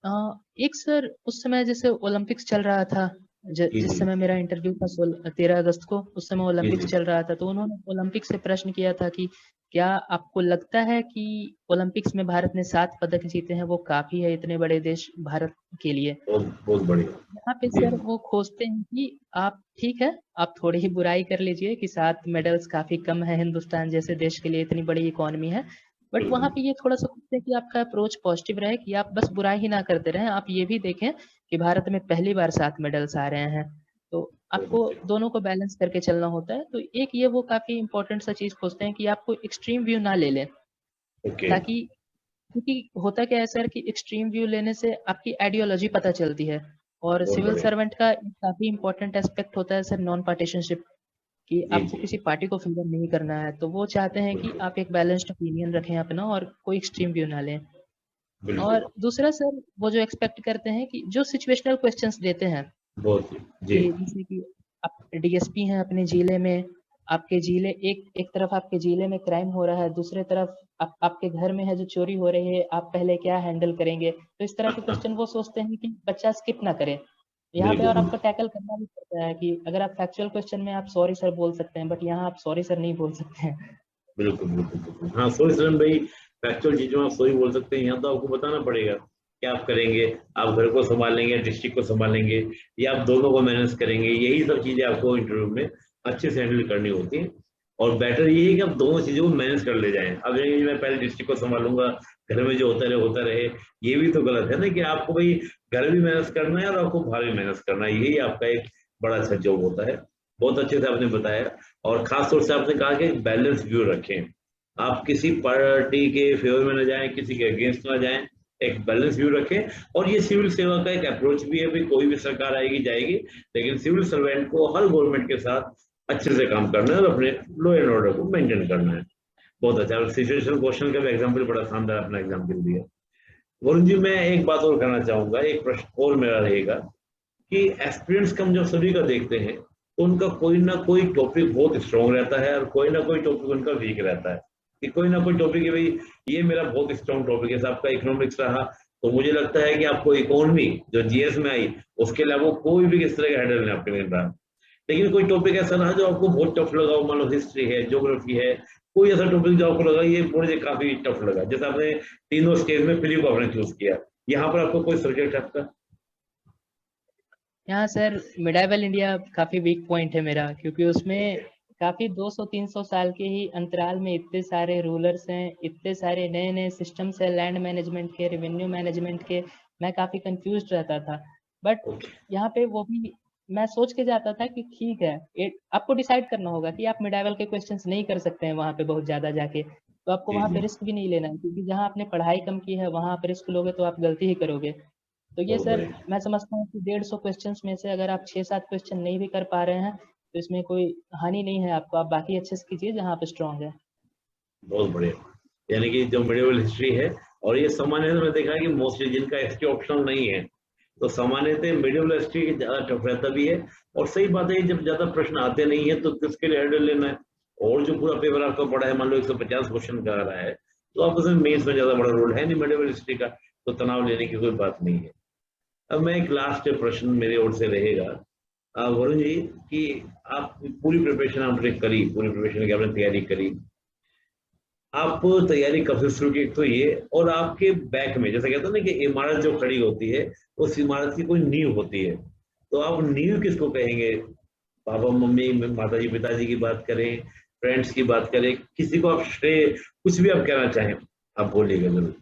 अ, एक सर उस समय जैसे ओलंपिक्स चल रहा था, जी, जिस जी। समय मेरा इंटरव्यू था 13 अगस्त को, उस समय जी, ओलंपिक्स जी। चल रहा था, तो उन्होंने ओलंपिक से प्रश्न किया था कि क्या आपको लगता है कि ओलंपिक्स में भारत ने 7 पदक जीते हैं, वो काफ़ी है इतने बड़े देश भारत के लिए? बहुत बहुत बढ़िया। यहाँ पे जी, सर वो खोजते हैं कि आप ठीक है, आप थोड़ी ही बुराई कर लीजिए कि 7 मेडल्स काफ़ी कम है हिंदुस्तान जैसे देश के लिए, इतनी बड़ी इकॉनमी है। बट वहाँ बिल्कुल। पे ये थोड़ा-सा पूछते हैं कि आपका अप्रोच पॉजिटिव रहे कि आप बस बुराई ही ना करते रहें, आप ये भी देखें कि भारत में पहली बार 7 मेडल्स आ रहे हैं। तो बहुत आपको अच्छे। दोनों को बैलेंस करके चलना होता है। तो एक ये वो काफ़ी इम्पोर्टेंट सा चीज़ खोजते हैं कि आप कोई एक्सट्रीम व्यू ना ले लें, ओके, ताकि क्योंकि होता क्या है सर कि एक्सट्रीम व्यू लेने से आपकी आइडियोलॉजी पता चलती है। और बहुत सिविल बढ़िया। सर्वेंट का काफ़ी इम्पोर्टेंट एस्पेक्ट होता है सर नॉन पार्टिशनशिप, कि जी, आपको जी। किसी पार्टी को फ़ेवर नहीं करना है। तो वो चाहते हैं कि बिल्कुल, आप एक बैलेंस्ड ओपिनियन रखें अपना और कोई एक्सट्रीम व्यू ना लें। बिल्कुल। और दूसरा सर वो जो एक्सपेक्ट करते हैं कि जो सिचुएशनल क्वेश्चंस देते हैं बहुत ही कि जी, जैसे कि आप डीएसपी हैं अपने ज़िले में, आपके ज़िले एक एक तरफ आपके ज़िले में क्राइम हो रहा है, दूसरे तरफ आपके घर में है जो चोरी हो रही है, आप पहले क्या हैंडल करेंगे? तो इस तरह के क्वेश्चन वो सोचते हैं कि बच्चा स्किप ना करे। यहाँ पे बिल्कुल, और आपको बिल्कुल। टैकल करना भी पड़ता है कि अगर आप फैक्चुअल क्वेश्चन में आप सॉरी सर बोल सकते हैं, बट यहाँ आप सॉरी सर नहीं बोल सकते हैं। बिल्कुल, बिल्कुल, बिल्कुल। हाँ, सोई सरन भाई फैक्चुअल चीज़ों में आप सही बोल सकते हैं, यहाँ तो आपको बताना पड़ेगा, क्या आप करेंगे? आप घर को सँभालेंगे, डिस्ट्रिक्ट को सँभालेंगे या आप दोनों को मैनेज करेंगे? यही सब चीज़ें आपको इंटरव्यू में अच्छे से हैंडल करनी होती हैं और बेटर ये है कि आप दोनों चीज़ों को मैनेज कर ले जाएँ। अब ये मैं पहले डिस्ट्रिक्ट को सँभालूँगा, घर में जो होता रहे, ये भी तो गलत है ना कि आपको भई घर भी मैनेज करना है और आपको बाहर भी मैनेज करना है, यही आपका एक बड़ा अच्छा जॉब होता है। बहुत अच्छे से आपने बताया और ख़ास तौर से आपने कहा कि बैलेंस व्यू रखें। आप किसी पार्टी के फ़ेवर में ना जाएँ, किसी के अगेंस्ट ना जाएँ, एक बैलेंस व्यू रखें और ये सिविल सेवा का एक अप्रोच भी है भई कोई भी सरकार आएगी, जाएगी, लेकिन सिविल सर्वेंट को हर गवर्नमेंट के साथ अच्छे से काम करना है और अपने लॉ एंड ऑर्डर को मेंटेन करना है। बहुत अच्छा और सिचुएशनल क्वेश्चन का भी एग्ज़ाम्पल बड़ा शानदार आपने एग्ज़ाम्पल दिया। वरुण जी, मैं एक बात और कहना चाहूँगा, एक प्रश्न और मेरा रहेगा कि एस्पिरेंट्स का हम जब सभी का देखते हैं, तो उनका कोई ना कोई टॉपिक बहुत स्ट्रॉन्ग रहता है और कोई ना कोई टॉपिक उनका वीक रहता है। कि कोई ना कोई टॉपिक है भई ये मेरा बहुत स्ट्रॉन्ग टॉपिक है, जैसे आपका इकोनॉमिक्स रहा, तो मुझे लगता है कि आपको इकोनॉमी जो जीएस में आई, उसके अलावा कोई भी किस तरह का हैंडल नहीं आपके मिल रहा। लेकिन कोई टॉपिक ऐसा रहा जो आपको बहुत टफ लगा हो, मान लो हिस्ट्री है, ज्योग्राफी है, कोई ऐसा टॉपिक जो आपको लगा ये मुझे काफ़ी टफ लगा, जैसे आपने तीनों स्टेज में फिलिप को आपने चूज़ किया। यहाँ पर आपको कोई सब्जेक्ट आपका यहाँ सर मिडाइवल इंडिया काफ़ी वीक पॉइंट है मेरा, क्योंकि उसमें ओके, काफ़ी 200-300 साल के ही अंतराल में इतने सारे रूलर्स हैं, इतने सारे नए-नए सिस्टम्स हैं लैंड मैनेजमेंट के, रेवेन्यू मैनेजमेंट के, मैं काफ़ी कन्फ्यूज़्ड रहता था। But okay. यहाँ पे वो भी मैं सोच के जाता था कि ठीक है, आपको डिसाइड करना होगा कि आप मिडाइवल के क्वेश्चंस नहीं कर सकते हैं वहाँ पे बहुत ज़्यादा जाके। तो आपको जी, वहाँ पे जी। रिस्क भी नहीं लेना है, क्योंकि जहाँ आपने पढ़ाई कम की है, वहाँ आप रिस्क लोगे तो आप गलती ही करोगे। तो ये बहुत सर बढ़िया, मैं समझता हूँ कि 150 क्वेश्चंस में से अगर आप 6-7 क्वेश्चन नहीं भी कर पा रहे हैं, तो इसमें कोई हानि नहीं है आपको, आप बाकी अच्छे से कीजिए जहाँ आप स्ट्रॉन्ग हैं। बहुत बढ़िया। यानी कि जो मिडिवल हिस्ट्री है और ये सामान्यतः मैंने देखा है कि मोस्टली जिनका हिस्ट्री ऑप्शनल नहीं है, तो सामान्यतः मिडिवल हिस्ट्री ज़्यादा टफ रहता भी है और सही बात है जब ज़्यादा प्रश्न आते नहीं है तो किसके लिए हर्डल लेना है और जो पूरा पेपर आपका पड़ा है मान लो 150 क्वेश्चन का आ रहा है, तो आपस में मेंस में ज्यादा बड़ा रोल है नहीं मेडिकल हिस्ट्री का, तो तनाव लेने की कोई बात नहीं है। अब मैं एक लास्ट प्रश्न मेरे ओर से रहेगा वरुण जी, कि आप पूरी प्रिपरेशन आपने करी, पूरी प्रिपरेशन की आपने तैयारी करी, आप तैयारी कब से शुरू की, एक तो ये, और आपके बैक में जैसे कहते हैं ना कि इमारत जो खड़ी होती है उस इमारत की कोई नींव होती है, तो आप नींव किसको कहेंगे? पापा मम्मी माता जी पिताजी की बात करें, फ्रेंड्स की बात करें, किसी को आप श्रेय कुछ भी आप कहना चाहें आप बोलिएगा जरूर।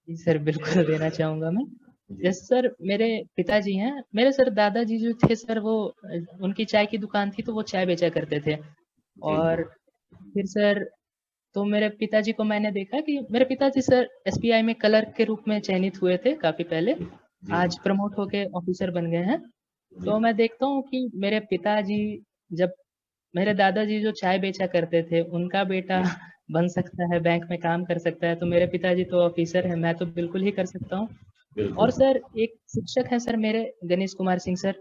जी सर, बिल्कुल देना चाहूँगा मैं। जी जैसे सर मेरे पिताजी हैं, मेरे सर दादाजी जो थे सर वो उनकी चाय की दुकान थी तो वो चाय बेचा करते थे। जी और फिर सर तो मेरे पिताजी को मैंने देखा कि मेरे पिताजी सर एसबीआई में क्लर्क के रूप में चयनित हुए थे काफ़ी पहले। जी जी आज प्रमोट होके ऑफिसर बन गए हैं। जी तो मैं देखता हूँ कि मेरे पिताजी जब मेरे दादाजी जो चाय बेचा करते थे, उनका बेटा जी बन सकता है, बैंक में काम कर सकता है, तो मेरे पिताजी तो ऑफिसर हैं, मैं तो बिल्कुल ही कर सकता हूँ। और बिल्कुल। सर एक शिक्षक हैं सर मेरे गणेश कुमार सिंह सर,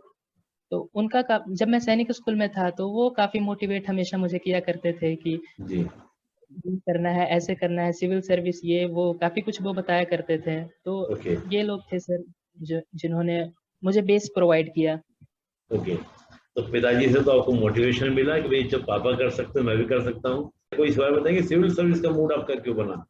तो उनका का जब मैं सैनिक स्कूल में था तो वो काफ़ी मोटिवेट हमेशा मुझे किया करते थे कि जी ये करना है, ऐसे करना है, सिविल सर्विस ये वो काफ़ी कुछ वो बताया करते थे। तो ओके ये लोग थे सर जो जिन्होंने मुझे बेस प्रोवाइड किया। ओके। तो पिताजी से तो आपको मोटिवेशन मिला कि भाई जो पापा कर सकते हैं मैं भी कर सकता हूँ। कोई इस बार बताएंगे सिविल सर्विस का मूड आपका क्यों बना?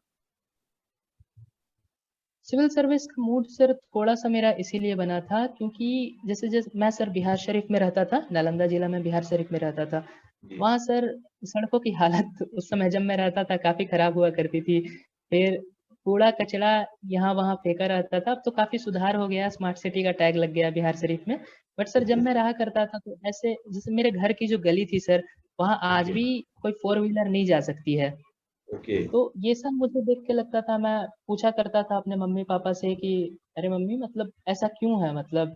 सिविल सर्विस का मूड सर थोड़ा-सा मेरा इसीलिए बना था क्योंकि जैसे मैं सर बिहार शरीफ में रहता था, नालंदा जिला में बिहार शरीफ में रहता था। जी वहाँ सर सड़कों की हालत उस समय जब मैं रहता था काफ़ी खराब हुआ करती थी। फिर कूड़ा-कचरा यहाँ-वहाँ फेंका रहता था, अब तो काफ़ी सुधार हो गया, स्मार्ट सिटी का टैग लग गया बिहार शरीफ में। बट सर जब ओके मैं रहा करता था तो ऐसे जैसे मेरे घर की जो गली थी सर, वहाँ आज ओके भी कोई फ़ोर व्हीलर नहीं जा सकती है। ओके तो ये सब मुझे देख के लगता था, मैं पूछा करता था अपने मम्मी-पापा से कि अरे मम्मी मतलब ऐसा क्यों है? मतलब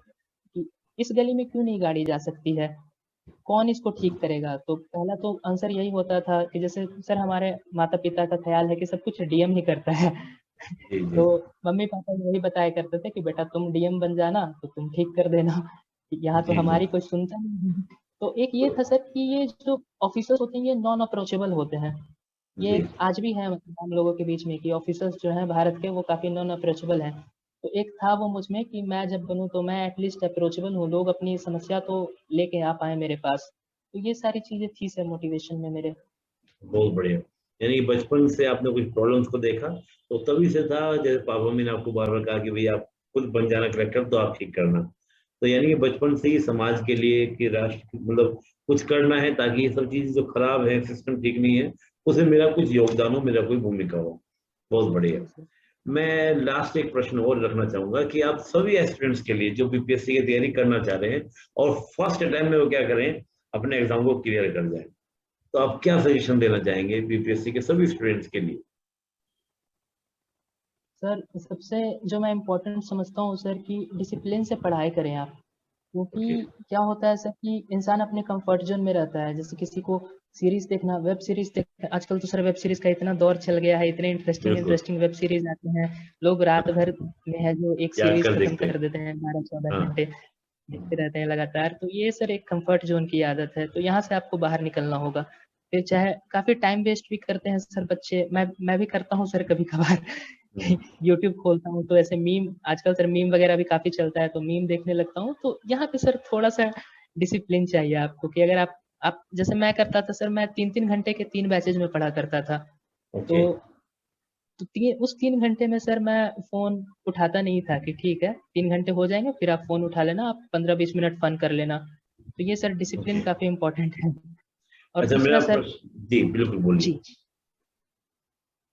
कि इस गली में क्यों नहीं गाड़ी जा सकती है? कौन इसको ठीक करेगा? तो पहला तो आंसर यही होता था कि जैसे सर हमारे माता-पिता का ख़्याल है कि सब कुछ डीएम ही करता है। जी जी तो मम्मी-पापा यही बताया करते थे कि बेटा तुम डीएम बन जाना तो तुम ठीक कर देना। यहाँ तो जी जी। हमारी कोई सुनता नहीं है। तो एक ये तो था सर कि ये जो ऑफ़िसर्स होते हैं ये नॉन अप्रोचेबल होते हैं। ये जी आज भी है मतलब हम लोगों के बीच में कि ऑफ़िसर्स जो हैं भारत के वो काफ़ी नॉन अप्रोचेबल हैं। तो एक था वो मुझ में कि मैं जब बनूँ तो मैं एटलीस्ट अप्रोचेबल हूँ, लोग अपनी समस्या तो लेके आ पाएँ मेरे पास। तो ये सारी चीज़ें थी सर मोटिवेशन में मेरे। बहुत बढ़िया। यानी कि बचपन से आपने कुछ प्रॉब्लम्स को देखा, तो तभी से था, जैसे पापा मम्मी ने आपको बार बार कहा कि भाई आप खुद बन जाना कलेक्टर तो आप ठीक करना। तो यानी कि बचपन से ही समाज के लिए कि राष्ट्र मतलब कुछ करना है, ताकि ये सब चीजें जो खराब है, सिस्टम ठीक नहीं है, उसे मेरा कुछ योगदान हो, मेरा कोई भूमिका हो। बहुत बढ़िया। जी सर। मैं लास्ट एक प्रश्न और रखना चाहूंगा कि आप सभी एस्पिरेंट्स के लिए जो बीपीएससी की तैयारी करना चाह रहे हैं और फर्स्ट अटेम्प्ट में वो क्या करें, अपने एग्जाम को क्लियर कर जाए, तो आप क्या सजेशन देना चाहेंगे बीपीएससी के सभी स्टूडेंट्स के लिए? सर सबसे जो मैं इम्पोर्टेंट समझता हूँ सर कि डिसिप्लिन से पढ़ाई करें आप। क्योंकि ओके क्या होता है सर कि इंसान अपने कंफर्ट जोन में रहता है, जैसे किसी को सीरीज देखना, वेब सीरीज देखना, आजकल तो सर वेब सीरीज का इतना दौर चल गया है, इतने इंटरेस्टिंग बिल्कुल। इंटरेस्टिंग वेब सीरीज आते हैं। लोग रात भर में है जो एक जाग सीरीज कर खत्म देखते कर हैं। देते हैं 12-14 हाँ। घंटे देखते रहते हैं लगातार। तो ये सर एक कंफर्ट जोन की आदत है, तो यहाँ से आपको बाहर निकलना होगा। फिर चाहे काफी टाइम वेस्ट भी करते हैं सर बच्चे, मैं भी करता हूँ सर कभी कभार। हम्म, यूट्यूब खोलता हूँ तो ऐसे मीम, आजकल सर मीम वगैरह भी काफी चलता है तो मीम देखने लगता हूँ। तो यहाँ पे सर थोड़ा सा डिसिप्लिन चाहिए आपको कि अगर आप जैसे मैं करता था सर, मैं 3-3 घंटे के 3 बैचेज में पढ़ा करता था। तो ओके उस 3 घंटे में सर मैं फोन उठाता नहीं था कि ठीक है 3 घंटे हो जाएंगे फिर आप फोन उठा लेना, आप 15-20 मिनट फन कर लेना। तो ये सर डिसिप्लिन ओके। काफी इम्पोर्टेंट है। और अच्छा मेरा दूसरा सर, प्रश्न, जी बिल्कुल बोलिए। जी,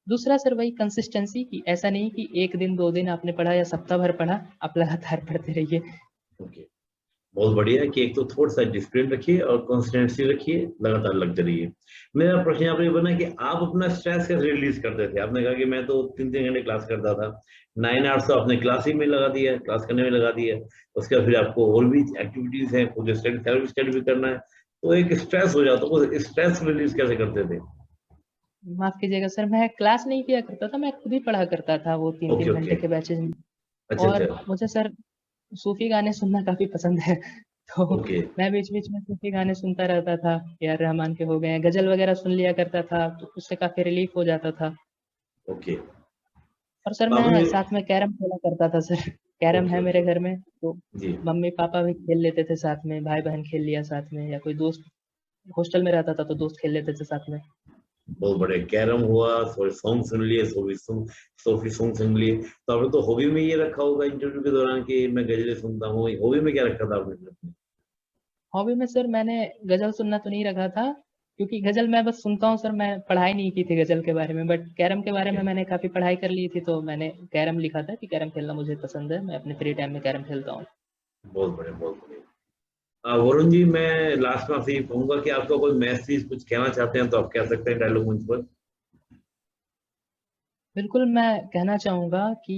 दूसरा सर वही कंसिस्टेंसी की, ऐसा नहीं कि एक दिन 2 दिन आपने पढ़ा या सप्ताह भर पढ़ा, आप लगातार पढ़ते रहिए। ओके। बहुत बढ़िया कि एक तो थोड़ा सा डिसिप्लिन रखिए और कॉन्सिस्टेंसी रखिए, लगातार लगते रहिए। मेरा प्रश्न यहाँ पे ये बना कि आप अपना स्ट्रेस कैसे रिलीज करते थे? आपने कहा कि मैं तो 3-3 घंटे क्लास करता था, 9 आवर्स तो आपने क्लास ही में लगा दिया, क्लास करने में लगा दिया, उसके बाद फिर आपको और भी एक्टिविटीज है, खुद स्टडी सेल्फ स्टडी भी करना है, तो एक स्ट्रेस हो जाता है, वो स्ट्रेस रिलीज कैसे करते थे? माफ कीजिएगा सर, मैं क्लास नहीं किया करता था, मैं खुद ही पढ़ा करता था वो तीन ओके तीन ओके। घंटे के बैचेज में। अच्छा और अच्छा। मुझे सर सूफी गाने सुनना काफी पसंद है। तो ओके मैं बीच बीच में सूफी गाने सुनता रहता था, ए आर रहमान के हो गए, गजल वगैरह सुन लिया करता था, तो उससे काफी रिलीफ हो जाता था। ओके। और सर आपने मैं साथ में कैरम खेला करता था सर। कैरम ओके है ओके मेरे घर में, तो जी। मम्मी पापा भी खेल लेते थे साथ में, भाई बहन खेल लिया साथ में, या कोई दोस्त हॉस्टल में रहता था तो दोस्त खेल लेते थे साथ में। बहुत बड़े कैरम हुआ, थोड़े सॉन्ग सुन लिए, सोफी सॉन्ग सुन लिए। तो आपने तो हॉबी में ये रखा होगा इंटरव्यू के दौरान कि मैं गजलें सुनता हूँ, हॉबी में क्या रखा था आपने? हॉबी में सर मैंने गजल सुनना तो नहीं रखा था, क्योंकि गजल मैं बस सुनता हूँ सर, मैं पढ़ाई नहीं की थी गजल के बारे में, बट कैरम के बारे में मैंने काफी पढ़ाई कर ली थी, तो मैंने कैरम लिखा था कि कैरम खेलना मुझे पसंद है, मैं अपने फ्री टाइम में कैरम खेलता हूँ। बहुत बढ़िया, बहुत बढ़िया। वरुण जी, मैं लास्ट में आपसे ये कहूंगा कि आपका कोई मैसेज कुछ कहना चाहते हैं तो आप कह सकते हैं डायलॉग मंच पर। बिल्कुल, मैं कहना चाहूँगा कि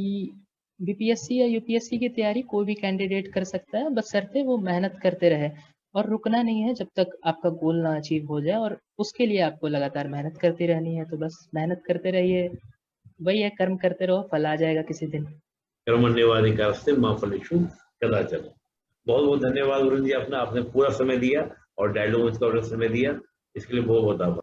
बीपीएससी या यूपीएससी की तैयारी कोई भी कैंडिडेट कर सकता है, बशर्ते वो मेहनत करते रहे, और रुकना नहीं है जब तक आपका गोल ना अचीव हो जाए, और उसके लिए आपको लगातार मेहनत करती रहनी है, तो बस मेहनत करते रहिए, वही है, कर्म करते रहो, फल आ जाएगा किसी दिन। कर्मण्येवाधिकारस्ते मां फलेषु कदाचन। बहुत बहुत धन्यवाद वरुण जी, आपने आपने पूरा समय दिया और डायलॉग मंच का पूरा समय दिया, इसके लिए बहुत बहुत आभार।